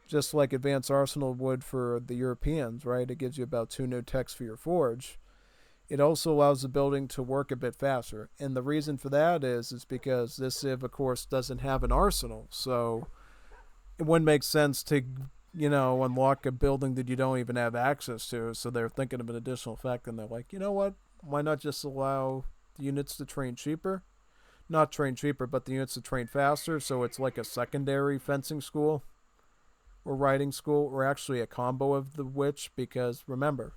just like Advanced Arsenal would for the Europeans, right? It gives you about 2 new texts for your forge. It also allows the building to work a bit faster. And the reason for that is because this civ, of course, doesn't have an arsenal. So it wouldn't make sense to, unlock a building that you don't even have access to. So they're thinking of an additional effect, and they're like, you know what? Why not just allow the units to train cheaper? Not train cheaper, but the units to train faster. So it's like a secondary fencing school or riding school, or actually a combo of the which, because remember,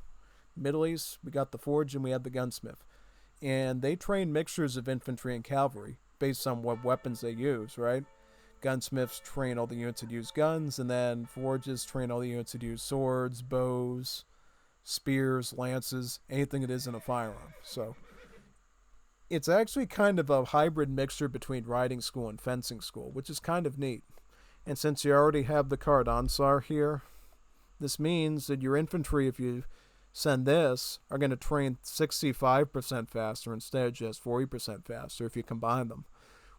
Middle East, we got the forge and we have the gunsmith. And they train mixtures of infantry and cavalry based on what weapons they use, right? Gunsmiths train all the units that use guns, and then forges train all the units that use swords, bows, spears, lances, anything that isn't a firearm. So it's actually kind of a hybrid mixture between riding school and fencing school, which is kind of neat. And since you already have the card Ansar here, this means that your infantry, if you send this, are going to train 65% faster instead of just 40% faster if you combine them,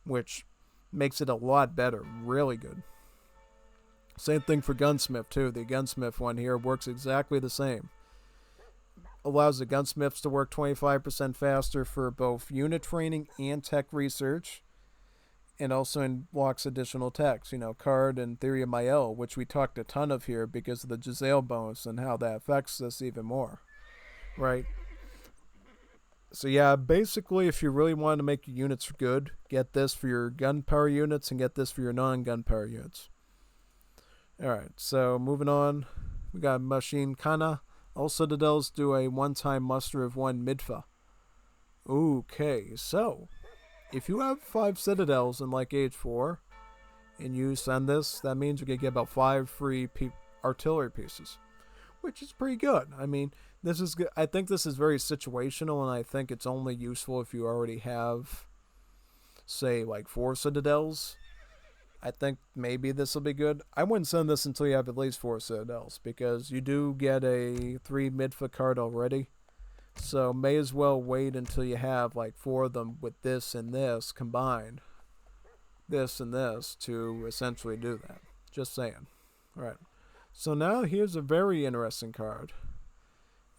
which makes it a lot better. Really good. Same thing for gunsmith too. The gunsmith one here works exactly the same. Allows the gunsmiths to work 25% faster for both unit training and tech research, and also unlocks additional techs, card and theory of Mael, which we talked a ton of here because of the jezail bonus and how that affects us even more, right? So yeah, basically, if you really want to make your units good, get this for your gunpowder units and get this for your non-gunpowder units. Alright, so moving on, we got Machine Kana. All citadels do a one-time muster of 1 midfa. Okay, so if you have 5 citadels in like Age 4 and you send this, that means you're going to get about 5 free artillery pieces, which is pretty good. I mean, this is good. I think this is very situational, and I think it's only useful if you already have, say, like 4 citadels. I think maybe this will be good. I wouldn't send this until you have at least 4 citadels, because you do get a 3 midfa card already. So may as well wait until you have like 4 of them with this and this combined. This and this to essentially do that. Just saying. Alright. So now here's a very interesting card.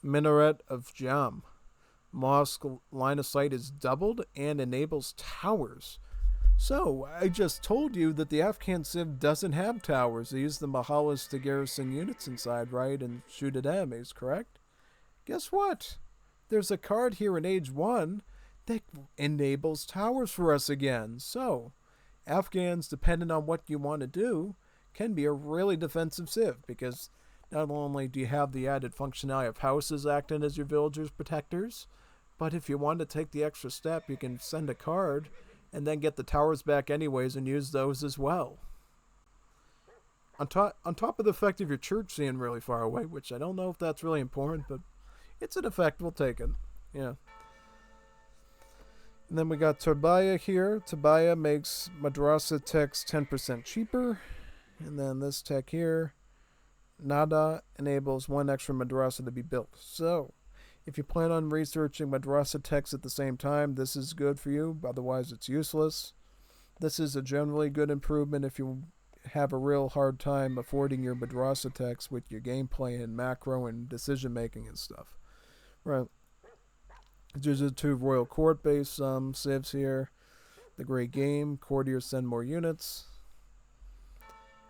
Minaret of Jam. Mosque line of sight is doubled and enables towers. So, I just told you that the Afghan Civ doesn't have towers. They use the Mahalas to garrison units inside, right? And shoot at enemies, correct? Guess what? There's a card here in Age 1 that enables towers for us again. So, Afghans, depending on what you want to do, can be a really defensive civ, because not only do you have the added functionality of houses acting as your villagers' protectors, but if you want to take the extra step, you can send a card and then get the towers back anyways and use those as well. On top of the effect of your church seeing really far away, which I don't know if that's really important, but it's an effect, we'll take it. Yeah. And then we got Tobiah here. Tobiah makes madrasa techs 10% cheaper. And then this tech here, Nada, enables 1 extra madrasa to be built. So, if you plan on researching madrasa techs at the same time, this is good for you. Otherwise, it's useless. This is a generally good improvement if you have a real hard time affording your madrasa techs with your gameplay and macro and decision making and stuff. Right. There's the 2 Royal Court based civs here. The Great Game, courtiers send more units.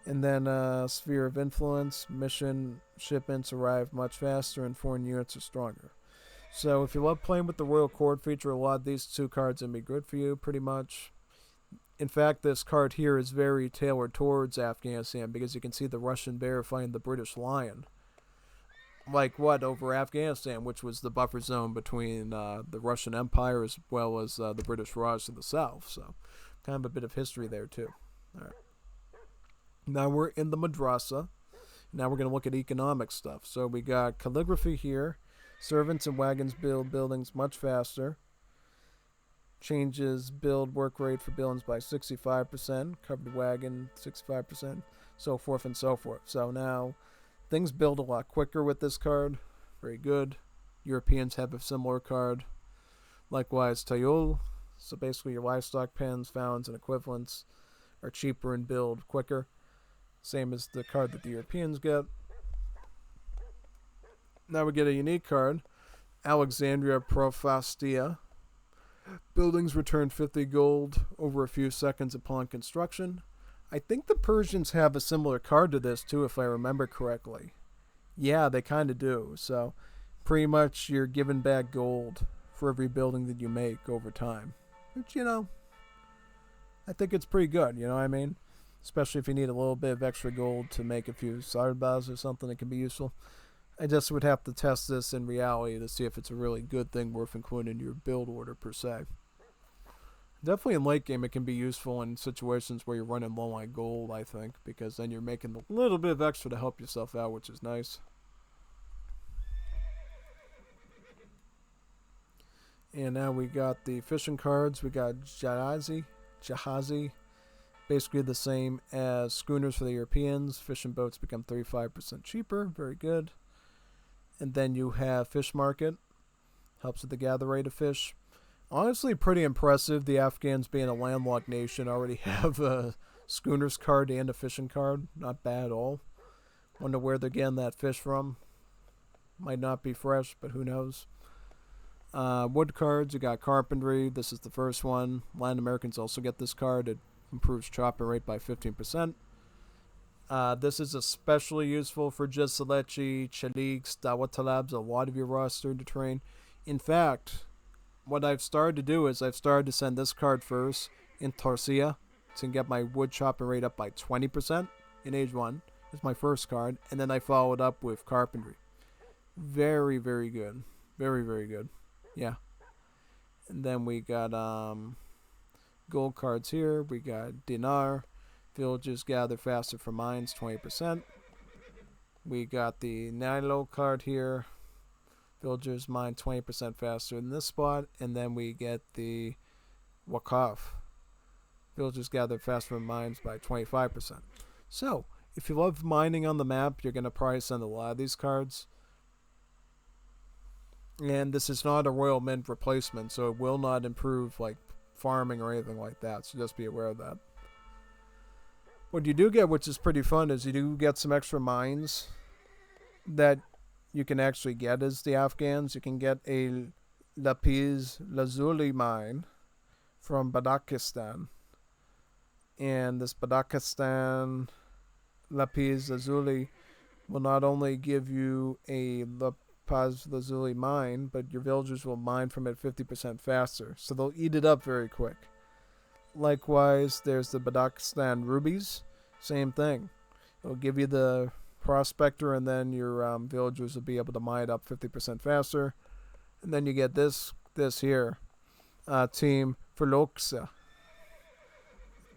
And then Sphere of Influence, mission shipments arrive much faster and foreign units are stronger. So if you love playing with the Royal Court feature, a lot of these 2 cards will be good for you, pretty much. In fact, this card here is very tailored towards Afghanistan, because you can see the Russian bear fighting the British lion. Like what, over Afghanistan, which was the buffer zone between the Russian Empire as well as the British Raj to the south. So kind of a bit of history there too. All right. Now we're in the madrasa. Now we're going to look at economic stuff. So we got calligraphy here. Servants and wagons build buildings much faster. Changes build work rate for buildings by 65%. Covered wagon 65%. So forth and so forth. So now things build a lot quicker with this card. Very good. Europeans have a similar card. Likewise, Tayul. So basically your livestock pens, founds, and equivalents are cheaper and build quicker. Same as the card that the Europeans get. Now we get a unique card. Alexandria Prophastia. Buildings return 50 gold over a few seconds upon construction. I think the Persians have a similar card to this too, if I remember correctly. Yeah, they kind of do. So pretty much you're given back gold for every building that you make over time. Which, I think it's pretty good, you know what I mean? Especially if you need a little bit of extra gold to make a few sardbas or something that can be useful. I just would have to test this in reality to see if it's a really good thing worth including in your build order per se. Definitely in late game it can be useful in situations where you're running low on gold, I think, because then you're making a little bit of extra to help yourself out, which is nice. And now we got the fishing cards. We got Jahazi. Basically the same as schooners for the Europeans. Fishing boats become 35% cheaper. Very good. And then you have fish market. Helps with the gather rate of fish. Honestly, pretty impressive. The Afghans, being a landlocked nation, already have a schooners card and a fishing card. Not bad at all. Wonder where they're getting that fish from. Might not be fresh, but who knows. Wood cards, you got carpentry. This is the first one. Latin Americans also get this card. It improves chopping rate by 15%. This is especially useful for Jezalechi, Chaliks, Dawatalabs, a lot of your roster to train. In fact, what I've started to do is I've started to send this card first in Tarsia to get my wood chopping rate up by 20% in Age 1. It's my first card. And then I followed up with carpentry. Very, very good. Very, very good. Yeah. And then we got gold cards here. We got Dinar. Villagers gather faster from mines, 20%. We got the Nilo card here. Villagers mine 20% faster in this spot. And then we get the Wakaf. Villagers gather faster from mines by 25%. So, if you love mining on the map, you're going to probably send a lot of these cards. And this is not a Royal Mint replacement, so it will not improve like farming or anything like that. So just be aware of that. What you do get, which is pretty fun, is you do get some extra mines that you can actually get as the Afghans. You can get a Lapis Lazuli mine from Badakistan. And this Badakistan Lapis Lazuli will not only give you a Lapis Lazuli mine, but your villagers will mine from it 50% faster. So they'll eat it up very quick. Likewise, there's the Badakistan rubies. Same thing. It'll give you the prospector, and then your villagers will be able to mine it up 50% faster. And then you get this here. Team Phloxa.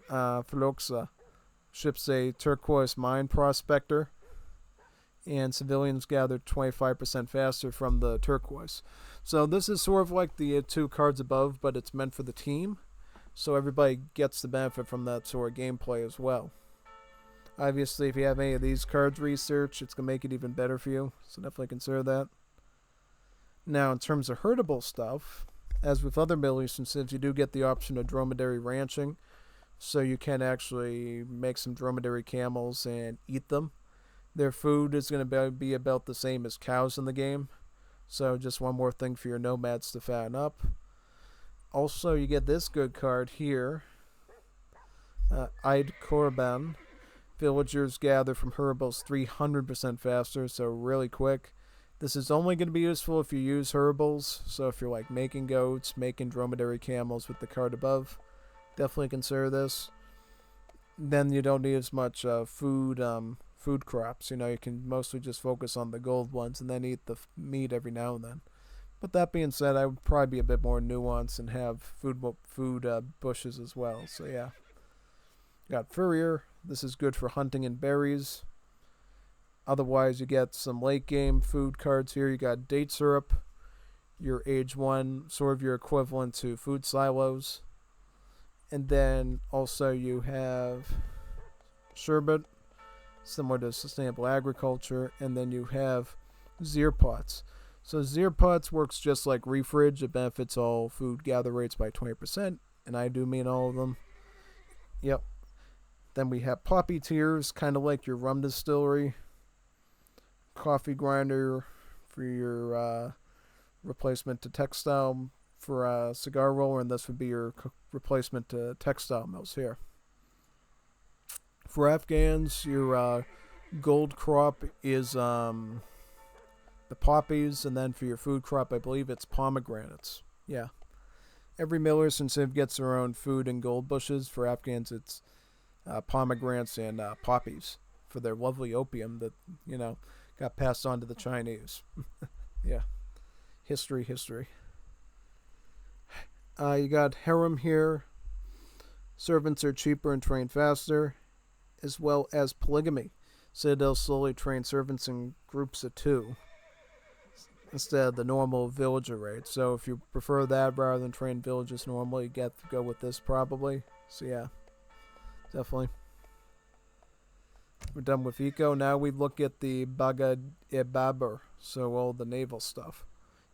Phloxa ships a turquoise mine prospector, and civilians gather 25% faster from the turquoise. So this is sort of like the two cards above, but it's meant for the team. So everybody gets the benefit from that sort of gameplay as well. Obviously, if you have any of these cards research, it's going to make it even better for you. So definitely consider that. Now, in terms of herdable stuff, as with other Middle Eastern civs, you do get the option of dromedary ranching. So you can actually make some dromedary camels and eat them. Their food is going to be about the same as cows in the game. So just one more thing for your nomads to fatten up. Also, you get this good card here. Eid Korban. Villagers gather from herbables 300% faster, so really quick. This is only going to be useful if you use herbables. So if you're like making goats, making dromedary camels with the card above, definitely consider this. Then you don't need as much food crops. You know, you can mostly just focus on the gold ones and then eat the meat every now and then. But that being said, I would probably be a bit more nuanced and have food bushes as well. So yeah. Got Furrier. This is good for hunting and berries. Otherwise, you get some late game food cards here. You got date syrup. Your age 1, sort of your equivalent to food silos. And then also you have sherbet, similar to sustainable agriculture. And then you have Zir pots. So Zir pots works just like refridge. It benefits all food gather rates by 20%. And I do mean all of them. Yep. Then we have poppy tears, kind of like your rum distillery. Coffee grinder for your replacement to textile for a cigar roller, and this would be your replacement to textile mills here. For Afghans, your gold crop is the poppies, and then for your food crop, I believe it's pomegranates. Yeah. Every miller since Civ gets their own food and gold bushes. For Afghans, it's pomegranates and poppies for their lovely opium that, you know, got passed on to the Chinese. Yeah. History. You got harem here. Servants are cheaper and train faster, as well as polygamy. Citadel slowly train servants in groups of 2 instead of the normal villager rate. So if you prefer that rather than train villages normally, you get to go with this probably. So yeah. definitely. We're done with eco. Now we look at the Bagad Ibaber, so all the naval stuff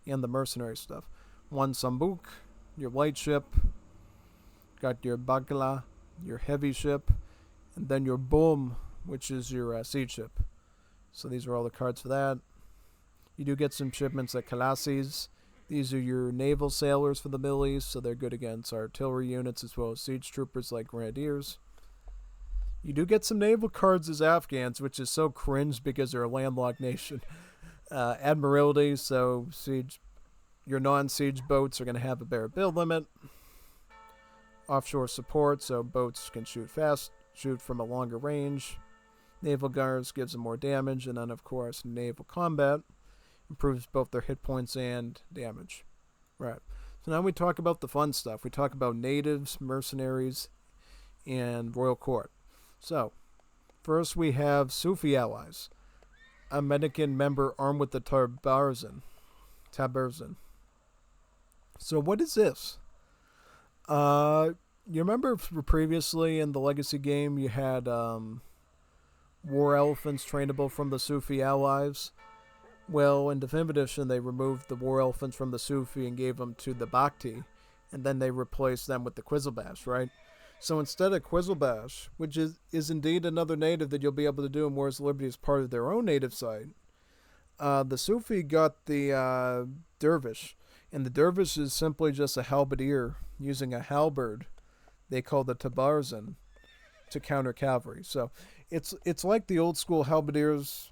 and the mercenary stuff. One Sambuk, your light ship. Got your Bagla, your heavy ship, and then your Boom, which is your siege ship. So these are all the cards for that. You do get some shipments at Kalasis. These are your naval sailors for the Middle East, so they're good against artillery units as well as siege troopers like grenadiers. You do get some naval cards as Afghans, which is so cringe because they're a landlocked nation. Admiralty, so siege, your non-siege boats are going to have a better build limit. Offshore support, so boats can shoot fast, shoot from a longer range. Naval guards gives them more damage, and then of course naval combat improves both their hit points and damage. Right. So now we talk about the fun stuff. We talk about natives, mercenaries, and royal court. So, first we have Sufi allies. A Medican member armed with the Tabarzan. So what is this? You remember previously in the Legacy game you had war elephants trainable from the Sufi allies? Well, in Definitive Edition they removed the war elephants from the Sufi and gave them to the Bhakti, and then they replaced them with the Quizzlebash, right? So instead of Quizzlebash, which is indeed another native that you'll be able to do in Wars of Liberty as part of their own native site, the Sufi got the Dervish. And the Dervish is simply just a halberdier using a halberd they call the Tabarzan to counter cavalry. So it's like the old school halberdiers,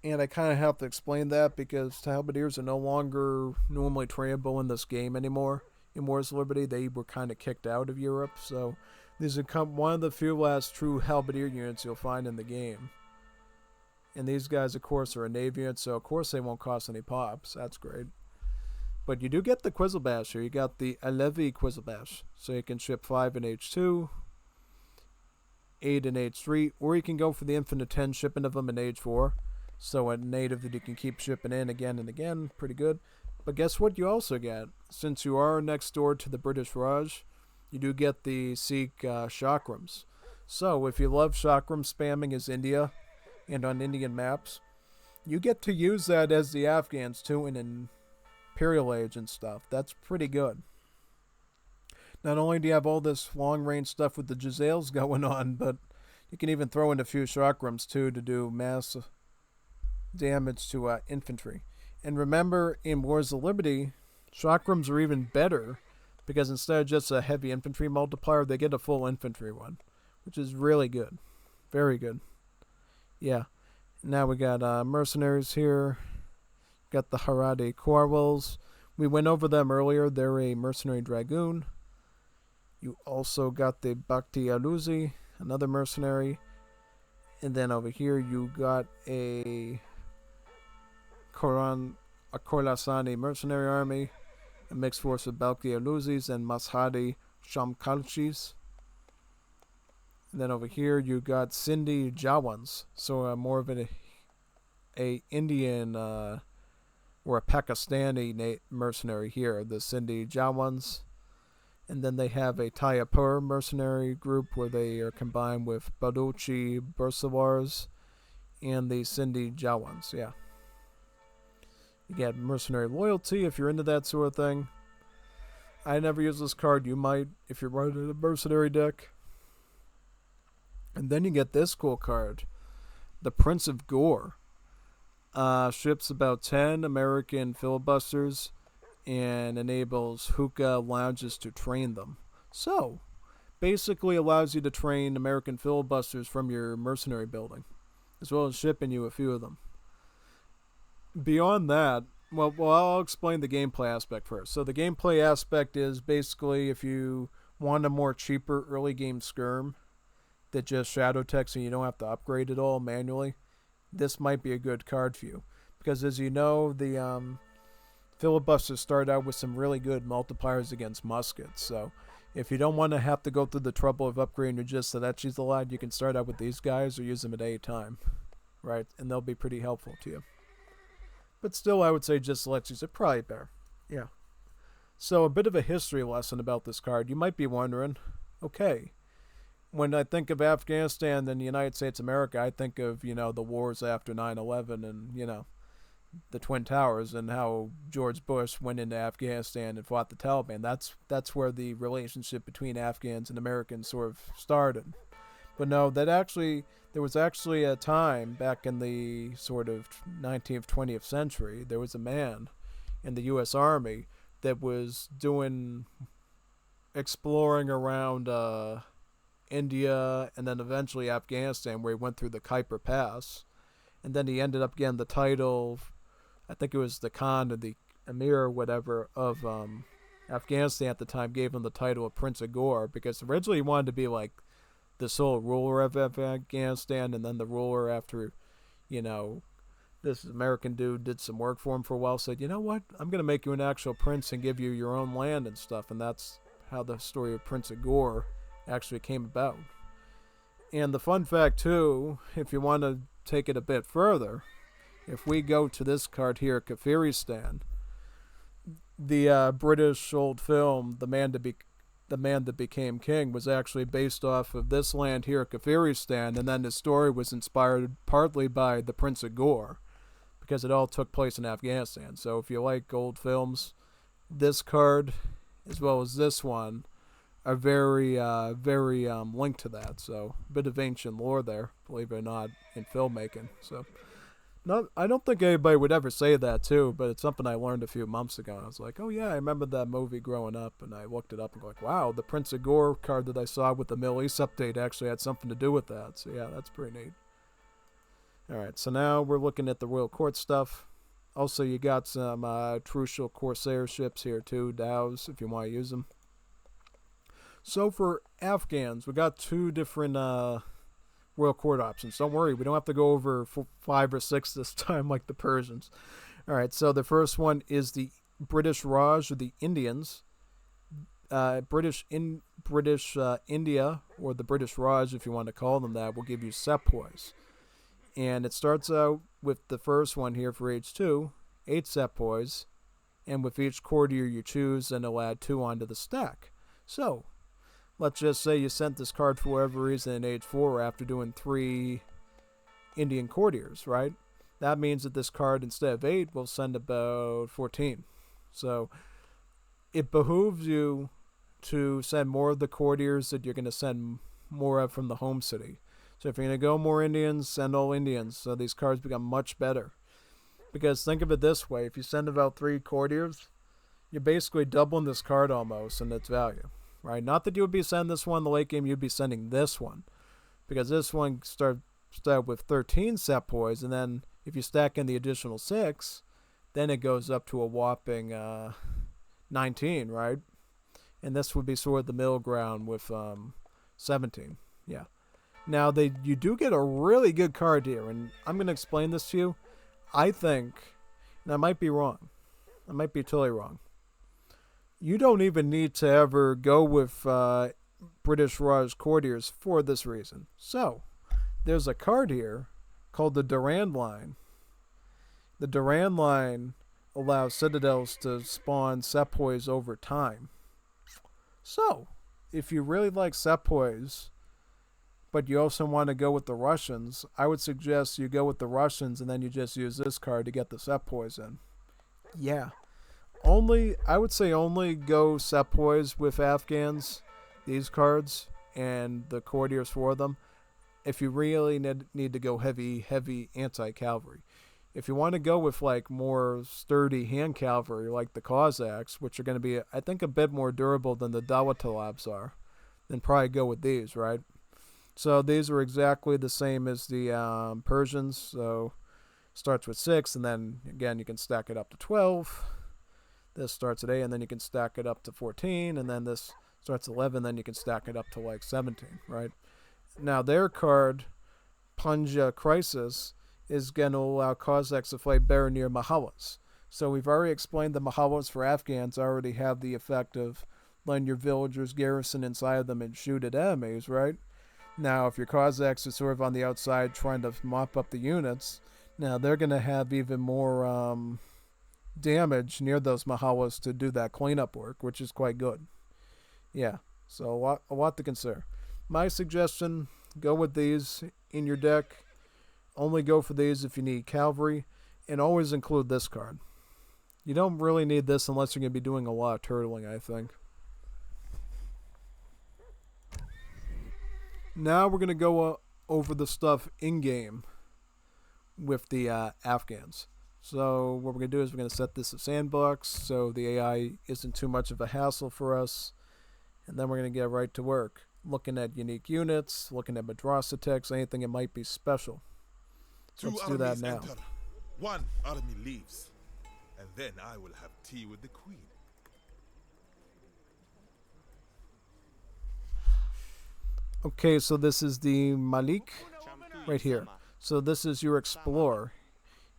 and I kind of have to explain that because halberdiers are no longer normally trainable in this game anymore. In Wars of Liberty, they were kind of kicked out of Europe, so these are one of the few last true halberdier units you'll find in the game. And these guys, of course, are a navy unit, so of course they won't cost any pops. That's great. But you do get the Quizzlebash here. You got the Alevi Quizzlebash, so you can ship 5 in H2, 8 in H3, or you can go for the infinite 10 shipping of them in H4. So a native that you can keep shipping in again and again. Pretty good. But guess what you also get? Since you are next door to the British Raj, you do get the Sikh chakrams. So if you love chakram spamming as India and on Indian maps, you get to use that as the Afghans too in Imperial Age and stuff. That's pretty good. Not only do you have all this long range stuff with the jezails going on, but you can even throw in a few chakrams too to do mass damage to infantry. And remember, in Wars of Liberty, chakrams are even better because instead of just a heavy infantry multiplier, they get a full infantry one, which is really good. Very good. Yeah. Now we got mercenaries here. Got the Haradi Corwells. We went over them earlier. They're a mercenary dragoon. You also got the Bhakti Aluzi, another mercenary. And then over here you got a Khorassani mercenary army, a mixed force of Balki Aluzis and Mashhadi Shamkalchis. And then over here you got Sindhi Jawans, so more of a Indian or a Pakistani mercenary here, the Sindhi Jawans. And then they have a Tayapur mercenary group where they are combined with Baluchi Bursawars and the Sindhi Jawans, yeah. You get mercenary loyalty if you're into that sort of thing. I never use this card. You might if you're running a mercenary deck. And then you get this cool card, the Prince of Gore. Ships about 10 American filibusters and enables hookah lounges to train them. So, basically allows you to train American filibusters from your mercenary building, as well as shipping you a few of them. Beyond that, well, I'll explain the gameplay aspect first. So the gameplay aspect is basically if you want a more cheaper early game skirm that just shadow text and you don't have to upgrade it all manually, this might be a good card for you. Because as you know, the filibusters start out with some really good multipliers against muskets. So if you don't want to have to go through the trouble of upgrading your just so that she's allowed, you can start out with these guys or use them at any time. Right? And they'll be pretty helpful to you. But still, I would say just Alexi's are probably better. Yeah. So a bit of a history lesson about this card. You might be wondering, okay, when I think of Afghanistan and the United States of America, I think of, the wars after 9/11 and, the Twin Towers and how George Bush went into Afghanistan and fought the Taliban. That's where the relationship between Afghans and Americans sort of started. But no, there was actually a time back in the sort of 19th, 20th century, there was a man in the U.S. Army that was exploring around India and then eventually Afghanistan, where he went through the Kuiper Pass. And then he ended up getting the title, I think it was the Khan or the Emir or whatever, of Afghanistan at the time, gave him the title of Prince of Gore, because originally he wanted to be like the sole ruler of Afghanistan, and then the ruler after, this American dude did some work for him for a while, said, you know what, I'm going to make you an actual prince and give you your own land and stuff. And that's how the story of Prince of Gore actually came about. And the fun fact, too, if you want to take it a bit further, if we go to this card here, Kafiristan, the British old film, The Man That Became King, was actually based off of this land here, Kafiristan, and then the story was inspired partly by the Prince of Gore, because it all took place in Afghanistan. So if you like old films, this card, as well as this one, are very linked to that. So a bit of ancient lore there, believe it or not, in filmmaking. So I don't think anybody would ever say that too, but it's something I learned a few months ago. I was like, oh yeah, I remember that movie growing up, and I looked it up and go like, wow, the Prince of Gore card that I saw with the Middle East update actually had something to do with that. So yeah, that's pretty neat. Alright, so now we're looking at the Royal Court stuff. Also, you got some Trucial Corsair ships here too, dhows, if you want to use them. So for Afghans, we got two different Royal Court options. Don't worry, we don't have to go over 5 or 6 this time like the Persians. Alright, so the first one is the British Raj, or the Indians. British India, or the British Raj, if you want to call them that, will give you sepoys. And it starts out with the first one here for age 2, 8 sepoys, and with each courtier you choose, and it'll add 2 onto the stack. So, let's just say you sent this card for whatever reason at age 4 after doing 3 Indian courtiers, right? That means that this card, instead of 8, will send about 14. So, it behooves you to send more of the courtiers that you're going to send more of from the home city. So if you're going to go more Indians, send all Indians. So these cards become much better. Because think of it this way. If you send about 3 courtiers, you're basically doubling this card almost in its value. Right? Not that you would be sending this one in the late game. You'd be sending this one. Because this one start with 13 sepoys. And then if you stack in the additional 6, then it goes up to a whopping 19, right? And this would be sort of the middle ground with 17. Yeah. Now, you do get a really good card here, and I'm going to explain this to you. I think, and I might be wrong. I might be totally wrong. You don't even need to ever go with British Raj courtiers for this reason. So, there's a card here called the Durand Line. The Durand Line allows citadels to spawn sepoys over time. So, if you really like sepoys, but you also want to go with the Russians, I would suggest you go with the Russians and then you just use this card to get the sepoys in. Yeah. I would say only go sepoys with Afghans, these cards, and the courtiers for them, if you really need to go heavy anti-cavalry. If you want to go with like more sturdy hand cavalry like the Cossacks, which are going to be, I think, a bit more durable than the Dawatalabs are, then probably go with these, right? So these are exactly the same as the Persians. So starts with 6, and then again you can stack it up to 12. This starts at 8, and then you can stack it up to 14, and then this starts at 11, then you can stack it up to like 17, right? Now their card, Punja Crisis, is going to allow Cossacks to fight better near Mahalas. So we've already explained the Mahalas for Afghans already have the effect of letting your villagers garrison inside of them and shoot at enemies, right? Now, if your Cossacks are sort of on the outside trying to mop up the units, now they're going to have even more damage near those Mahalas to do that cleanup work, which is quite good. Yeah, so a lot to consider. My suggestion, go with these in your deck. Only go for these if you need cavalry, and always include this card. You don't really need this unless you're going to be doing a lot of turtling, I think. Now we're going to go over the stuff in-game with the Afghans. So what we're going to do is we're going to set this as sandbox so the AI isn't too much of a hassle for us. And then we're going to get right to work. Looking at unique units, looking at madrasa texts, anything that might be special. So let's do that now. Enter. One army leaves, and then I will have tea with the queen. Okay, so this is the Malik right here. So this is your explorer.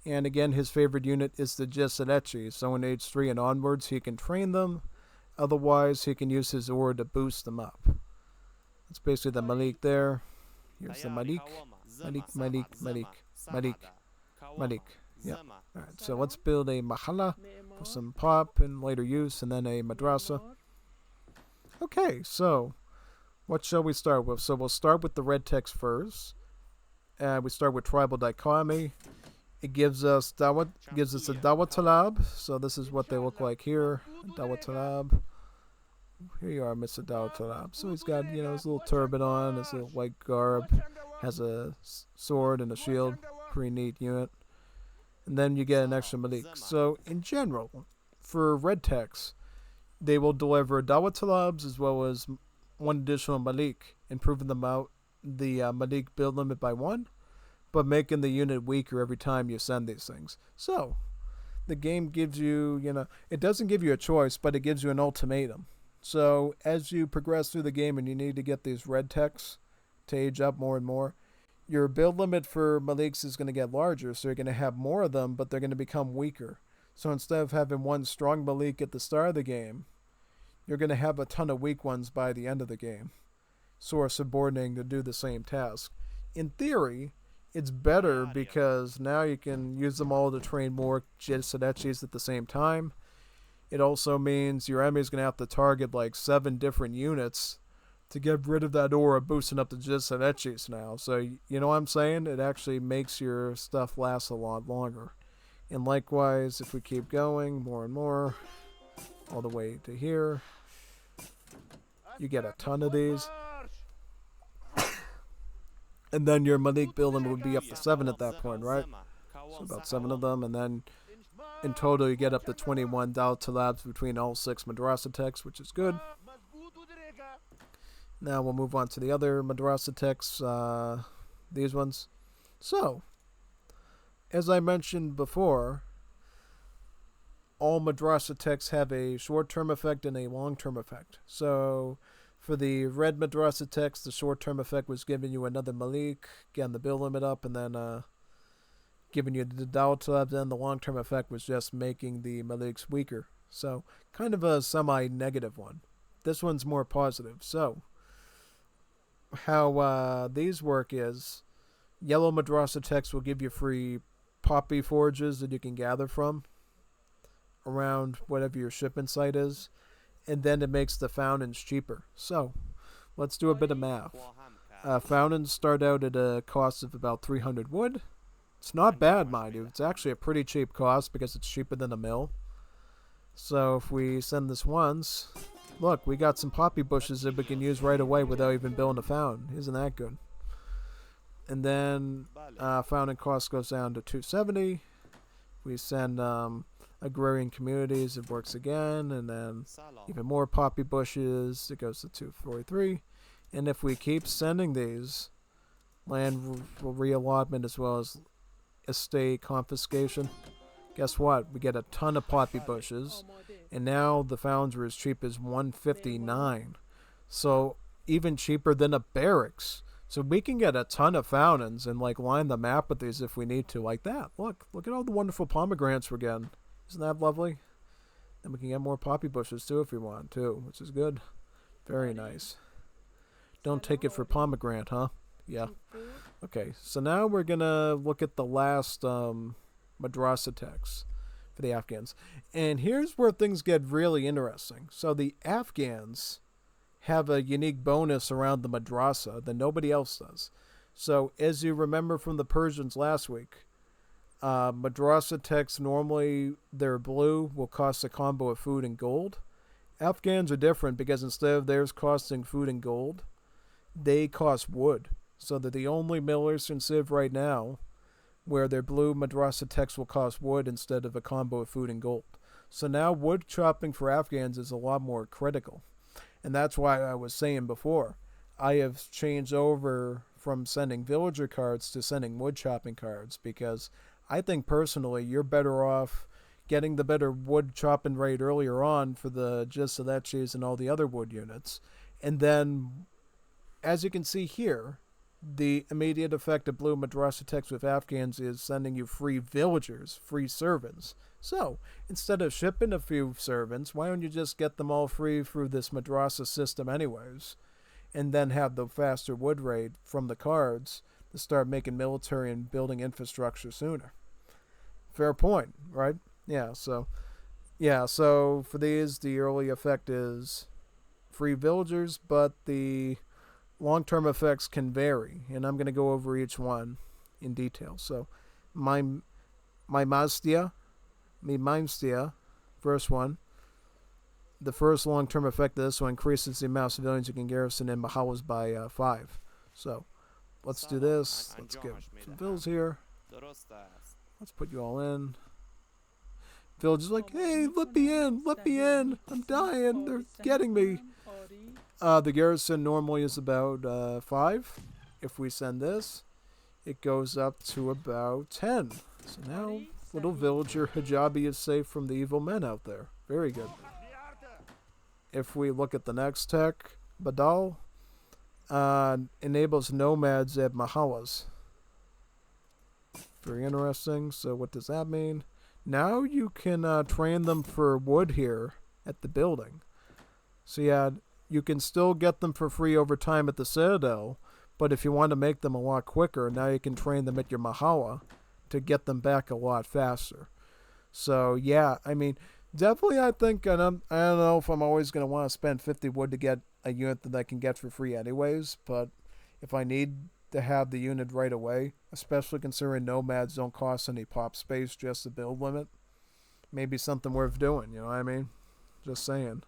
And again, his favorite unit is the jezail. So in age 3 and onwards, he can train them. Otherwise, he can use his aura to boost them up. That's basically the Malik there. Here's the Malik. Malik. Yeah. Alright, so let's build a Mahala for some pop and later use, and then a madrasa. Okay, so what shall we start with? So we'll start with the red text first. We start with tribal dichotomy. It gives us a Dawah Talab. So this is what they look like here. Dawah Talab. Here you are, Mr. Dawah Talab. So he's got, his little turban on, his little white garb, has a sword and a shield. Pretty neat unit. And then you get an extra Malik. So in general, for red text, they will deliver Dawah Talabs as well as one additional Malik, improving the Malik build limit by 1, but making the unit weaker every time you send these things. So the game gives you, it doesn't give you a choice, but it gives you an ultimatum. So as you progress through the game and you need to get these red techs to age up more and more, your build limit for Maliks is going to get larger, so you're going to have more of them, but they're going to become weaker. So instead of having one strong Malik at the start of the game, you're going to have a ton of weak ones by the end of the game. So are subordinating to do the same task. In theory, it's better because now you can use them all to train more Jitsadechis at the same time. It also means your enemy is going to have to target like 7 different units to get rid of that aura boosting up the Jitsadechis now. So, you know what I'm saying? It actually makes your stuff last a lot longer. And likewise, if we keep going more and more, all the way to here, you get a ton of these. And then your Malik building would be up to 7 at that point, right? So about 7 of them, and then in total you get up to 21 Dawah Talabs between all 6 madrasa texts, which is good. Now we'll move on to the other madrasa texts, these ones. So, as I mentioned before, all madrasa texts have a short-term effect and a long-term effect. So, for the red madrasa text, the short-term effect was giving you another Malik, getting the build limit up, and then giving you the Dawah Talab. Then the long-term effect was just making the Maliks weaker. So, kind of a semi-negative one. This one's more positive. So, how these work is, yellow madrasa text will give you free poppy forges that you can gather from around whatever your shipment site is, and then it makes the fountains cheaper. So let's do a bit of math. Fountains start out at a cost of about 300 wood. It's not bad, mind you. It's actually a pretty cheap cost because it's cheaper than a mill. So if we send this once, look, we got some poppy bushes that we can use right away without even building a fountain. Isn't that good? And then fountain cost goes down to 270. We send agrarian communities, it works again, and then even more poppy bushes, it goes to 243. And if we keep sending these, land reallotment as well as estate confiscation, guess what? We get a ton of poppy bushes, and now the fountains are as cheap as 159. So even cheaper than a barracks. So we can get a ton of fountains and like line the map with these if we need to, like that. Look at all the wonderful pomegranates we're getting. Isn't that lovely? And we can get more poppy bushes too if we want to, which is good. Very nice. Don't take it for pomegranate, huh? Yeah. Okay, so now we're going to look at the last madrasa text for the Afghans. And here's where things get really interesting. So the Afghans have a unique bonus around the madrasa that nobody else does. So, as you remember from the Persians last week, madrasa texts normally they're blue, will cost a combo of food and gold. Afghans are different because instead of theirs costing food and gold, they cost wood. So they're the only Middle Eastern civ right now where their blue madrasa text will cost wood instead of a combo of food and gold. So now wood chopping for Afghans is a lot more critical. And that's why I was saying before, I have changed over from sending villager cards to sending wood chopping cards because I think personally you're better off getting the better wood chopping rate earlier on for the jezail and all the other wood units. And then, as you can see here, the immediate effect of blue madrasa text with Afghans is sending you free villagers, free servants. So, instead of shipping a few servants, why don't you just get them all free through this madrasa system anyways? And then have the faster wood rate from the cards to start making military and building infrastructure sooner. Fair point, right? So for these, the early effect is free villagers, but the long-term effects can vary, and I'm going to go over each one in detail. So, my Mazdia, first one. The first long-term effect of this one increases the amount of civilians you can garrison in Mahalas by 5. So, let's do this. Let's get some vills here. Let's put you all in. Villagers like, hey, let me in. I'm dying. They're getting me. The garrison normally is about 5. If we send this, it goes up to about 10. So now, little villager Hijabi is safe from the evil men out there. Very good. If we look at the next tech, Badal enables nomads at Mahalas. Very interesting. So what does that mean? Now you can train them for wood here at the building. So yeah, you can still get them for free over time at the Citadel, but if you want to make them a lot quicker, now you can train them at your Mahala to get them back a lot faster. So yeah, I mean, definitely I think, and I don't know if I'm always going to want to spend 50 wood to get a unit that I can get for free anyways, but if I need to have the unit right away, especially considering nomads don't cost any pop space, just the build limit, maybe something worth doing, you know what I mean? Just saying.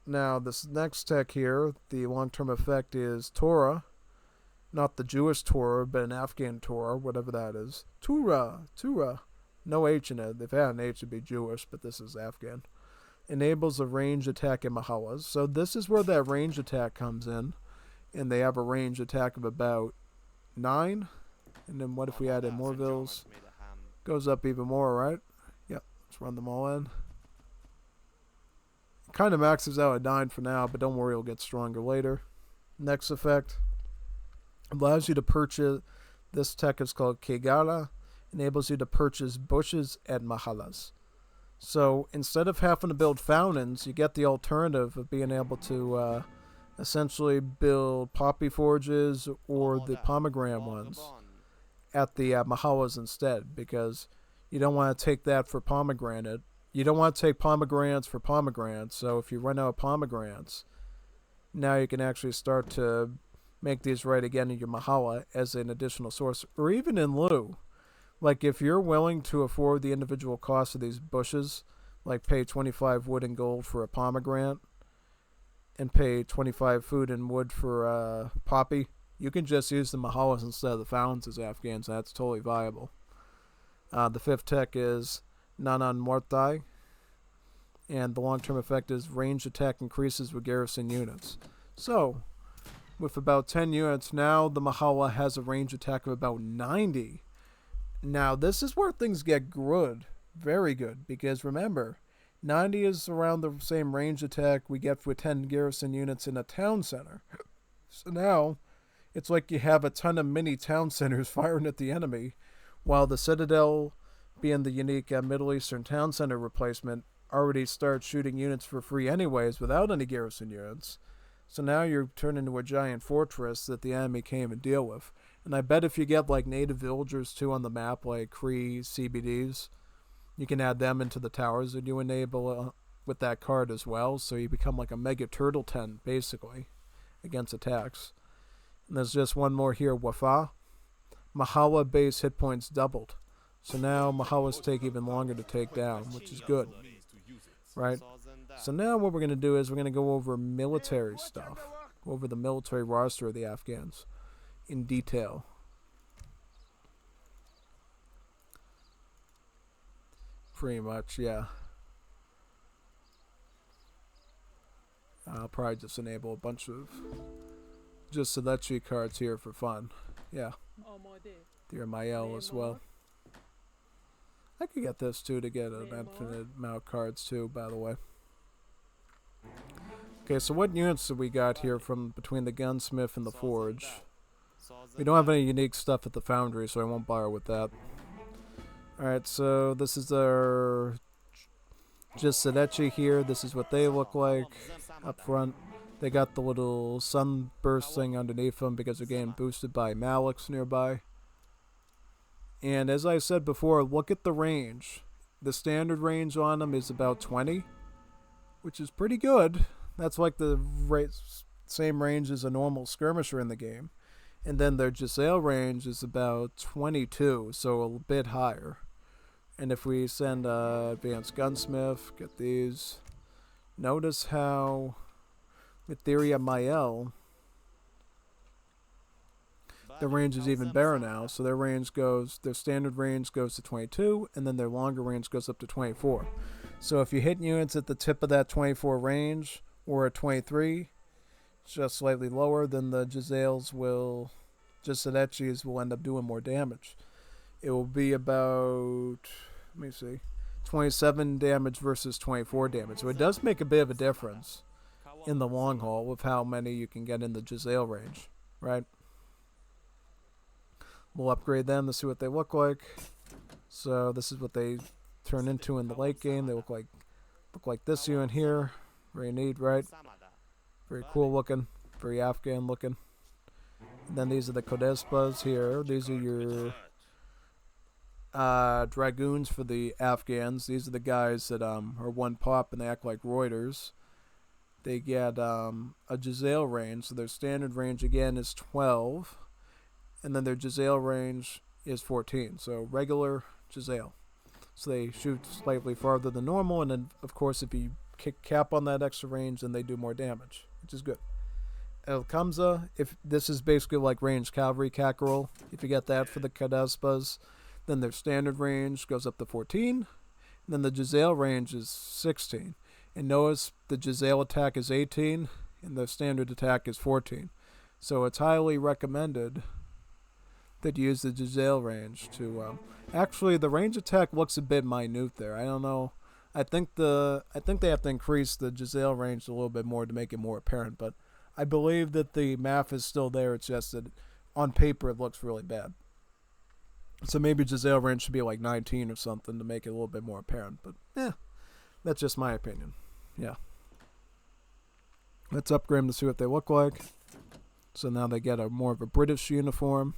Now, this next tech here, the long-term effect is Torah. Not the Jewish Torah, but an Afghan Torah, whatever that is. Torah. No H in it. If it had an H, it'd be Jewish, but this is Afghan. Enables a range attack in Mahalas. So this is where that range attack comes in. And they have a range attack of about 9. And then what if we added more vills? Goes up even more, right? Yep. Let's run them all in. Kind of maxes out at 9 for now, but don't worry, it'll get stronger later. Next effect. Allows you to purchase, this tech is called Kegara. Enables you to purchase bushes at Mahalas. So instead of having to build fountains, you get the alternative of being able to essentially build poppy forges or the pomegranate ones at the Mahalas instead, because you don't want to take that for pomegranate. You don't want to take pomegranates for pomegranates, so if you run out of pomegranates, now you can actually start to make these right again in your Mahala as an additional source, or even in lieu. Like if you're willing to afford the individual cost of these bushes, like pay 25 wood and gold for a pomegranate, and pay 25 food and wood for poppy, you can just use the Mahalas instead of the fountains as Afghans. That's totally viable. The fifth tech is Nanan Mortai, and the long-term effect is range attack increases with garrison units. So, with about 10 units now, the Mahala has a range attack of about 90. Now, this is where things get good, very good, because remember, 90 is around the same range attack we get with 10 garrison units in a town center. So now, it's like you have a ton of mini town centers firing at the enemy, while the Citadel, being the unique Middle Eastern town center replacement, already starts shooting units for free anyways without any garrison units. So now you're turned into a giant fortress that the enemy can't even deal with. And I bet if you get like native villagers too on the map, like Cree CBDs, you can add them into the towers and you enable with that card as well, so you become like a mega turtle tent basically against attacks. And there's just one more here, Wafa. Mahala base hit points doubled. So now Mahalas take even longer to take down, which is good, right? So now what we're going to do is we're going to go over military stuff, go over the military roster of the Afghans in detail. Pretty much, yeah. I'll probably just enable a bunch of just Selechi cards here for fun. Yeah. Dear Mael as well. I could get this too to get an infinite amount of cards too, by the way. Okay, so what units do we got here from between the gunsmith and the forge? We don't have any unique stuff at the foundry, so I won't bother with that. Alright, so this is our Jisadechi here. This is what they look like up front. They got the little sunburst thing underneath them because they're getting boosted by Maliks nearby. And as I said before, look at the range. The standard range on them is about 20, which is pretty good. That's like the same range as a normal skirmisher in the game. And then their jezail range is about 22, so a bit higher. And if we send advanced gunsmith, get these. Notice how Mitheria Mael, their range is even better now. So their standard range goes to 22, and then their longer range goes up to 24. So if you hit units at the tip of that 24 range, or at 23, just slightly lower, then the jezails Jisadechis will end up doing more damage. It will be about, let me see, 27 damage versus 24 damage. So it does make a bit of a difference in the long haul with how many you can get in the jezail range, right? We'll upgrade them to see what they look like. So this is what they turn into in the late game. They look like this unit here. Very neat, right? Very cool looking. Very Afghan looking. And then these are the Kodespas here. These are your dragoons for the Afghans. These are the guys that are one pop and they act like Reuters. They get a jezail range. So their standard range again is 12. And then their jezail range is 14. So regular jezail. So they shoot slightly farther than normal. And then, of course, if you cap on that extra range, then they do more damage, which is good. El Kamza, if this is basically like ranged cavalry cackerel, if you get that for the Kadespas, then their standard range goes up to 14, and then the jezail range is 16. And notice the jezail attack is 18, and the standard attack is 14. So it's highly recommended that you use the jezail range to... actually, the range attack looks a bit minute there. I don't know. I think they have to increase the jezail range a little bit more to make it more apparent, but I believe that the math is still there. It's just that on paper it looks really bad. So maybe jezail range should be like 19 or something to make it a little bit more apparent, but that's just my opinion. Yeah. Let's upgrade them to see what they look like. So now they get more of a British uniform.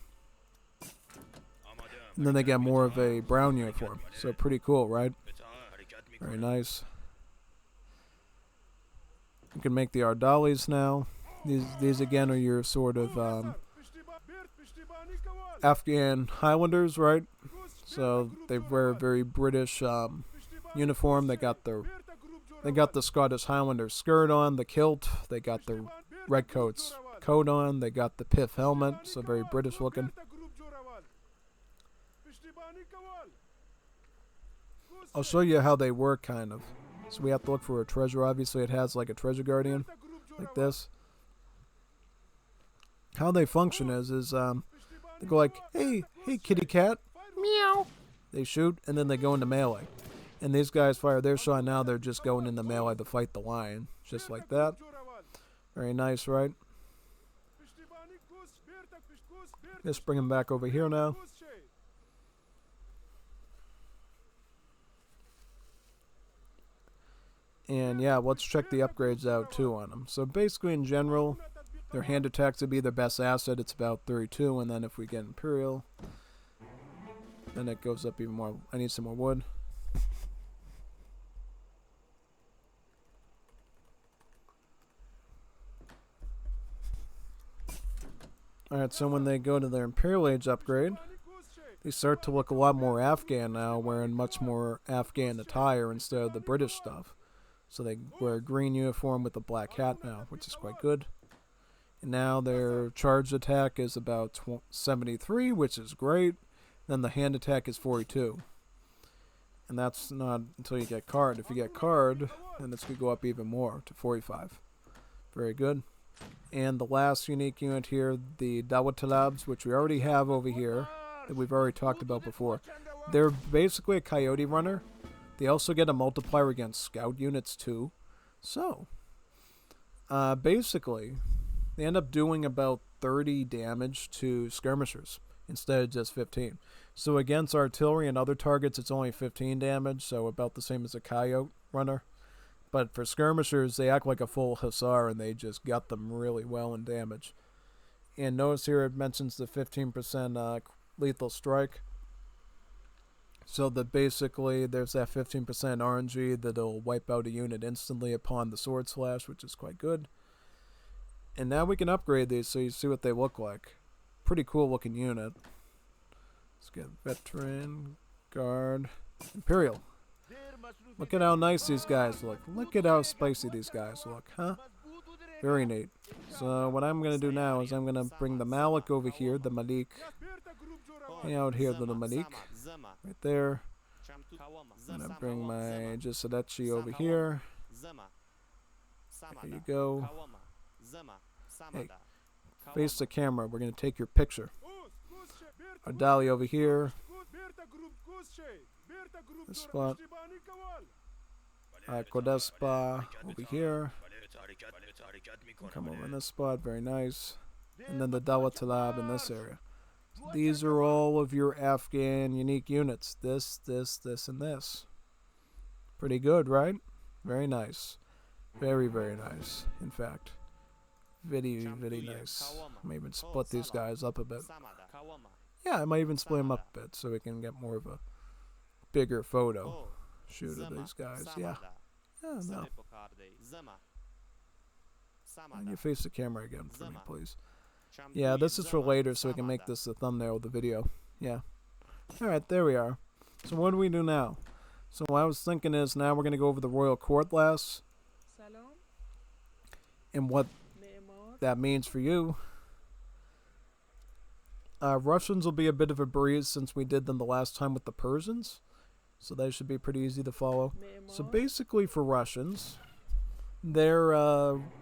And then they get more of a brown uniform. So pretty cool, right? Very nice. You can make the Ardalis now. These again are your sort of Afghan Highlanders, right? So they wear a very British uniform. They got the Scottish Highlander skirt on, the kilt. They got the redcoats coat on. They got the pith helmet, so very British looking. I'll show you how they work, kind of. So we have to look for a treasure. Obviously, it has like a treasure guardian, like this. How they function is they go like, hey, kitty cat, meow. They shoot, and then they go into melee. And these guys fire their shot. Now they're just going into melee to fight the lion, just like that. Very nice, right? Just bring him back over here now. And yeah, let's check the upgrades out too on them. So basically in general, their hand attacks would be their best asset. It's about 32, and then if we get Imperial, then it goes up even more. I need some more wood. Alright, so when they go to their Imperial Age upgrade, they start to look a lot more Afghan now, wearing much more Afghan attire instead of the British stuff. So they wear a green uniform with a black hat now, which is quite good. And now their charged attack is about 73, which is great. Then the hand attack is 42. And that's not until you get card. If you get card, then it's going to go up even more to 45. Very good. And the last unique unit here, the Dawatalabs, which we already have over here, that we've already talked about before. They're basically a coyote runner. They also get a multiplier against scout units too. So, basically, they end up doing about 30 damage to skirmishers instead of just 15. So against artillery and other targets, it's only 15 damage, so about the same as a coyote runner. But for skirmishers, they act like a full hussar, and they just gut them really well in damage. And notice here it mentions the 15% lethal strike. So that basically there's that 15% RNG that'll wipe out a unit instantly upon the sword slash, which is quite good. And now we can upgrade these so you see what they look like. Pretty cool looking unit. Let's get veteran, guard, Imperial. Look at how nice these guys look. Look at how spicy these guys look, huh? Very neat. So what I'm going to do now is I'm going to bring the Malik over here, the Malik. Hang out here, little Malik. Right there. I'm going to bring my Jezail over here. There you go. Hey, face the camera. We're going to take your picture. Our Dali over here. This spot. Kodespa over here. Come over in this spot. Very nice. And then the Dawatalab in this area. These are all of your Afghan unique units. This, and this. Pretty good, right? Very nice. Very, very nice, in fact. Very, very nice. I might even split these guys up a bit. Yeah, I might even split them up a bit so we can get more of a bigger photo shoot of these guys. Yeah. Yeah, no. Can you face the camera again for me, please? Yeah, this is for later so we can make this the thumbnail of the video. Yeah. Alright, there we are. So what do we do now? So what I was thinking is now we're going to go over the Royal Court last. And what that means for you. Russians will be a bit of a breeze since we did them the last time with the Persians. So they should be pretty easy to follow. So basically for Russians, their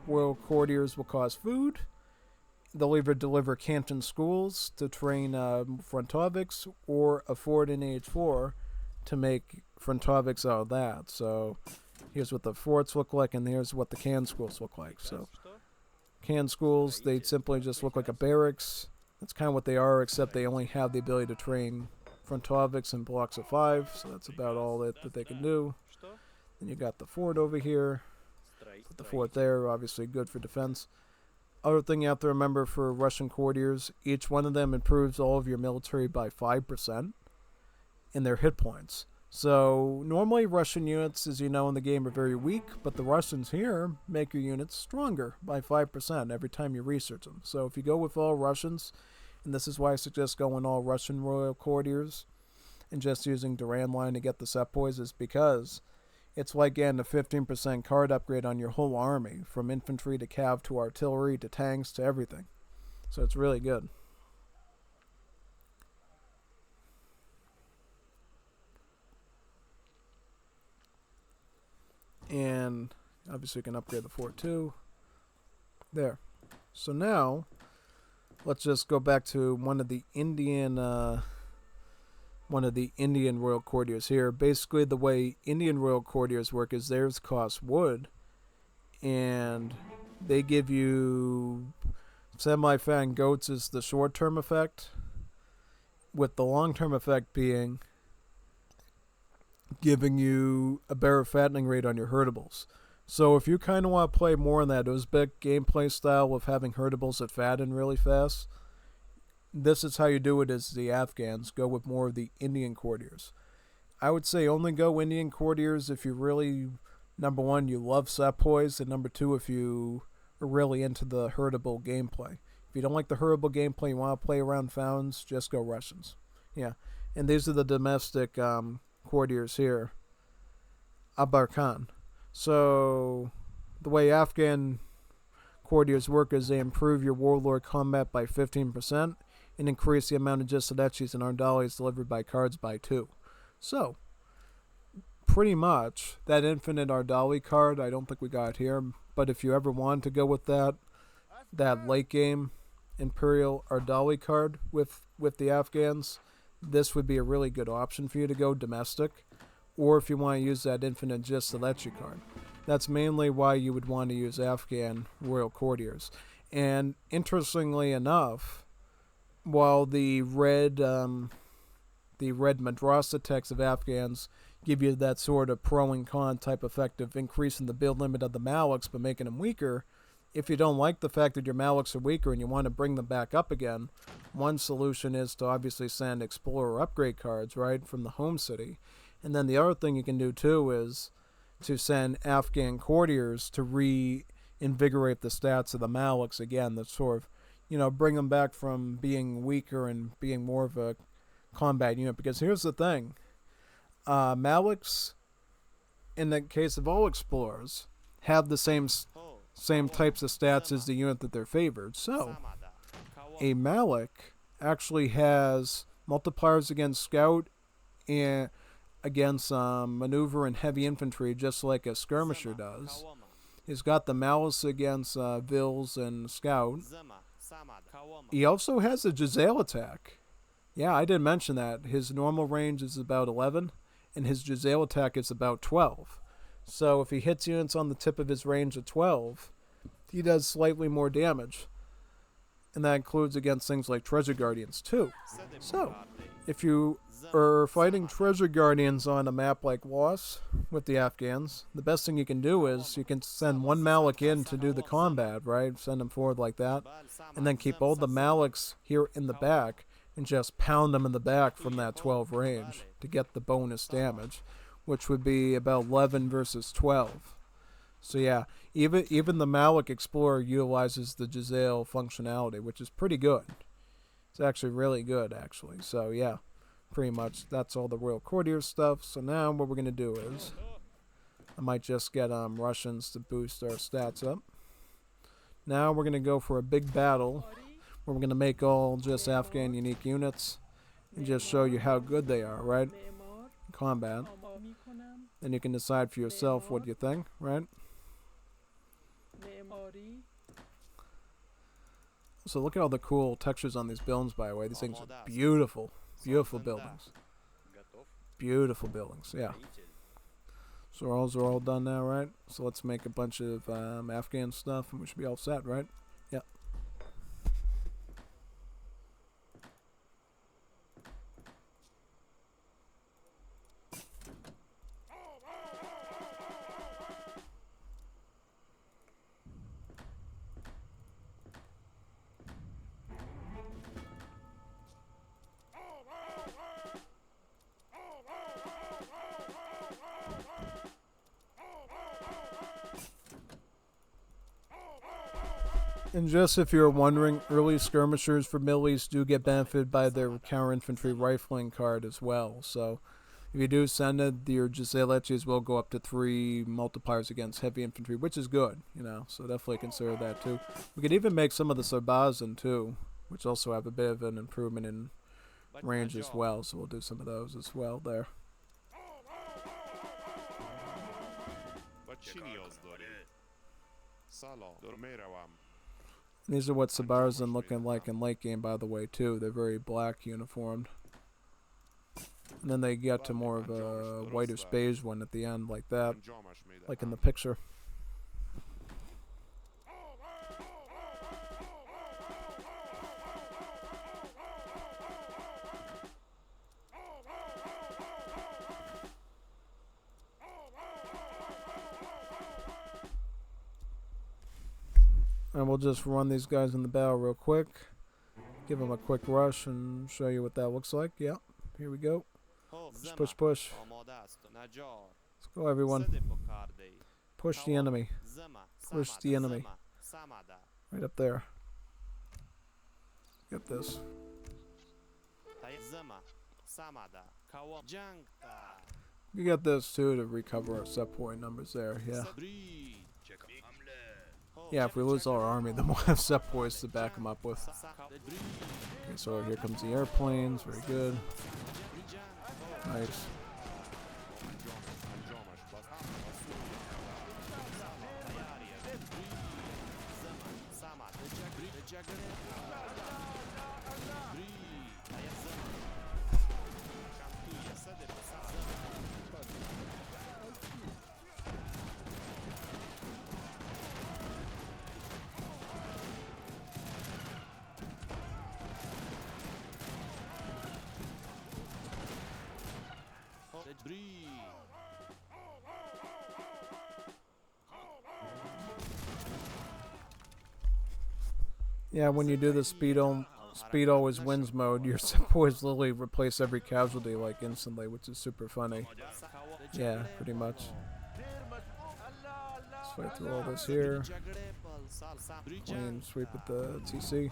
royal courtiers will cause food. They'll either deliver canton schools to train frontovics or a fort in age 4 to make frontovics out of that. So here's what the forts look like and here's what the can schools look like. So can schools, they simply just look like a barracks. That's kind of what they are, except they only have the ability to train frontovics in blocks of 5. So that's about all that they can do. Then you got the fort over here. Put the fort there, obviously good for defense. Other thing you have to remember for Russian courtiers, each one of them improves all of your military by 5% in their hit points. So normally Russian units, as you know in the game, are very weak, but the Russians here make your units stronger by 5% every time you research them. So if you go with all Russians, and this is why I suggest going all Russian royal courtiers and just using Duran line to get the sepoys, is because it's like getting a 15% card upgrade on your whole army, from infantry to cav to artillery to tanks to everything. So it's really good. And obviously you can upgrade the fort too. There. So now let's just go back to one of the Indian royal courtiers here. Basically the way Indian royal courtiers work is theirs cost wood, and they give you semi-fattened goats as the short-term effect, with the long-term effect being giving you a better fattening rate on your herdables. So if you kind of want to play more in that Uzbek gameplay style of having herdables that fatten really fast, this is how you do it as the Afghans. Go with more of the Indian courtiers. I would say only go Indian courtiers if you really, number one, you love sepoys, and number two, if you are really into the herdable gameplay. If you don't like the horrible gameplay, you want to play around founds, just go Russians. Yeah, and these are the domestic courtiers here. Abarkan. So the way Afghan courtiers work is they improve your warlord combat by 15% and increase the amount of jezail and ardalis delivered by cards by 2. So pretty much that infinite ardali card, I don't think we got here, but if you ever wanted to go with that late game Imperial Ardali card with the Afghans, this would be a really good option for you to go domestic. Or if you want to use that infinite jezail card. That's mainly why you would want to use Afghan royal courtiers. And interestingly enough, while the red madrasa text of Afghans give you that sort of pro and con type effect of increasing the build limit of the Maliks but making them weaker, if you don't like the fact that your Maliks are weaker and you want to bring them back up again, one solution is to obviously send Explorer upgrade cards, right, from the home city. And then the other thing you can do too is to send Afghan courtiers to reinvigorate the stats of the Maliks again, that sort of, bring them back from being weaker and being more of a combat unit. Because here's the thing, Maliks, in the case of all explorers, have the same types of stats as the unit that they're favored. So a Malik actually has multipliers against scout and against maneuver and heavy infantry, just like a skirmisher does. He's got the malice against Vils and scout. He also has a jezail attack. Yeah, I didn't mention that. His normal range is about 11, and his jezail attack is about 12. So if he hits units on the tip of his range of 12, he does slightly more damage. And that includes against things like Treasure Guardians too. So, if you are fighting Treasure Guardians on a map like Loss with the Afghans, the best thing you can do is you can send one Malik in to do the combat, right? Send him forward like that. And then keep all the Maliks here in the back and just pound them in the back from that 12 range to get the bonus damage, which would be about 11 versus 12. So yeah, even the Malik Explorer utilizes the jezail functionality, which is pretty good. It's actually really good, actually. So yeah, pretty much that's all the Royal Courtier stuff. So now what we're going to do is, I might just get Russians to boost our stats up. Now we're going to go for a big battle, where we're going to make all just Afghan unique units, and just show you how good they are, right? Combat. Then you can decide for yourself what you think, right? So look at all the cool textures on these buildings, by the way. These things are beautiful. Beautiful buildings. Beautiful buildings, yeah. So ours are all done now, right? So let's make a bunch of Afghan stuff and we should be all set, right? Yeah. And just if you're wondering, early skirmishers for Middle East do get benefited by their counter-infantry rifling card as well. So if you do send it, your jezail will go up to 3 multipliers against heavy infantry, which is good, so definitely consider that too. We could even make some of the Sarbazan too, which also have a bit of an improvement in range as well, so we'll do some of those as well there. These are what Sarbazan looking like in late game, by the way, too. They're very black uniformed. And then they get to more of a whitish beige one at the end, like that, like in the picture. And we'll just run these guys in the battle real quick. Give them a quick rush and show you what that looks like. Yeah, here we go. Just push, push. Let's go, everyone. Push the enemy. Push the enemy. Right up there. Get this. We got this too to recover our set point numbers there, yeah. Yeah, if we lose all our army, then we'll have set points to back them up with. Okay, so here comes the airplanes, very good. Nice. Yeah, when you do the speed always wins mode, your boys literally replace every casualty like instantly, which is super funny. Yeah, pretty much. Let's fight through all this here. Clean sweep with the TC.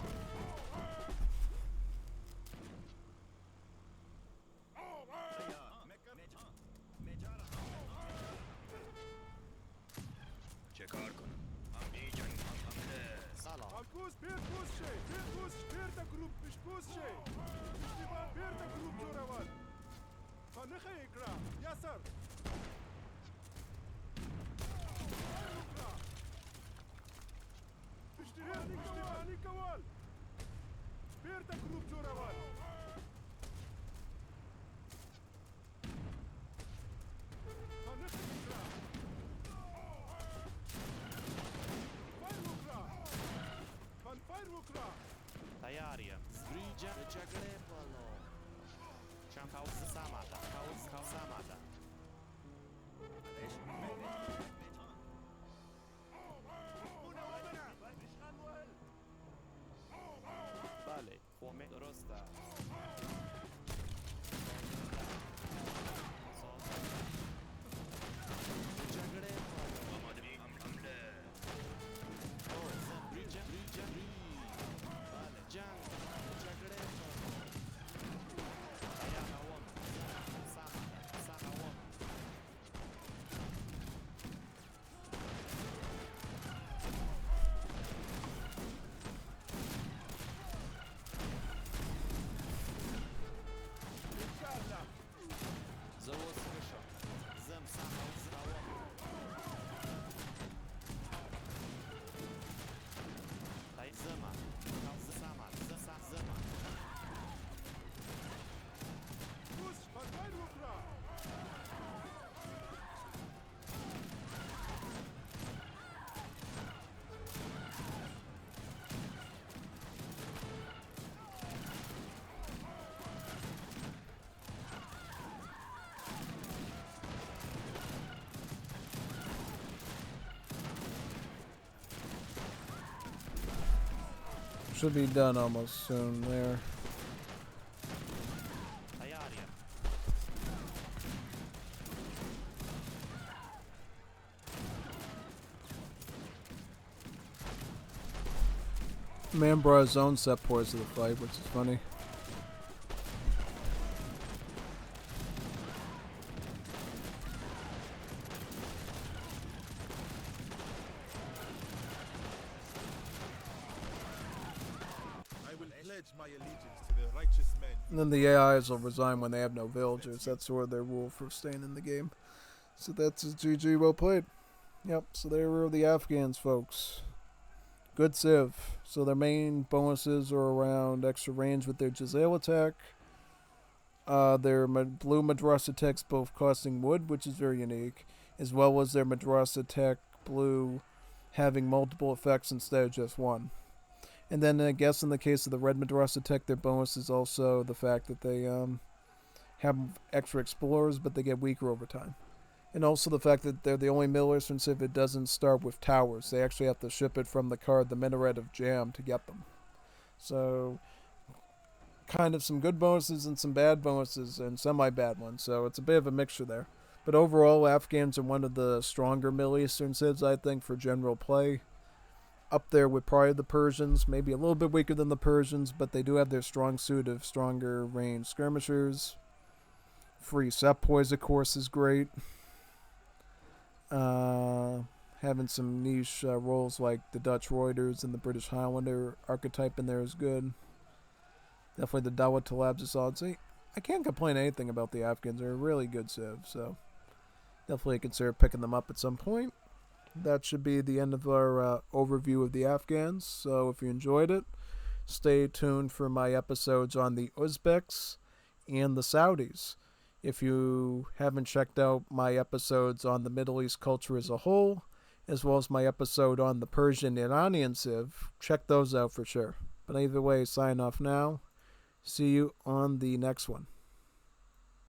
Should be done almost soon there. Man brought his own set points to the fight, which is funny. My allegiance to the righteous men. And then the AIs will resign when they have no villagers. That's sort of their rule for staying in the game. So that's a GG, well played. Yep, so there were the Afghans, folks. Good civ. So their main bonuses are around extra range with their jezail attack. Their blue madrasa attacks both costing wood, which is very unique, as well as their madrasa attack blue having multiple effects instead of just one. And then I guess in the case of the red madrasa tech, their bonus is also the fact that they have extra explorers, but they get weaker over time. And also the fact that they're the only millers from Civ that doesn't start with towers. They actually have to ship it from the card, the Minaret of Jam, to get them. So kind of some good bonuses and some bad bonuses and semi-bad ones. So it's a bit of a mixture there. But overall, Afghans are one of the stronger Middle Eastern Civs, I think, for general play. up there with probably the Persians, maybe a little bit weaker than the Persians, but they do have their strong suit of stronger range skirmishers. Free sepoys, of course, is great. Having some niche roles like the Dutch Reuters and the British Highlander archetype in there is good. Definitely the Dawah Talabs is solid. So I can't complain anything about the Afghans. They're a really good civ, so definitely consider picking them up at some point. That should be the end of our overview of the Afghans. So if you enjoyed it, stay tuned for my episodes on the Uzbeks and the Saudis. If you haven't checked out my episodes on the Middle East culture as a whole, as well as my episode on the Persian Iranian civ, check those out for sure. But either way, sign off now. See you on the next one.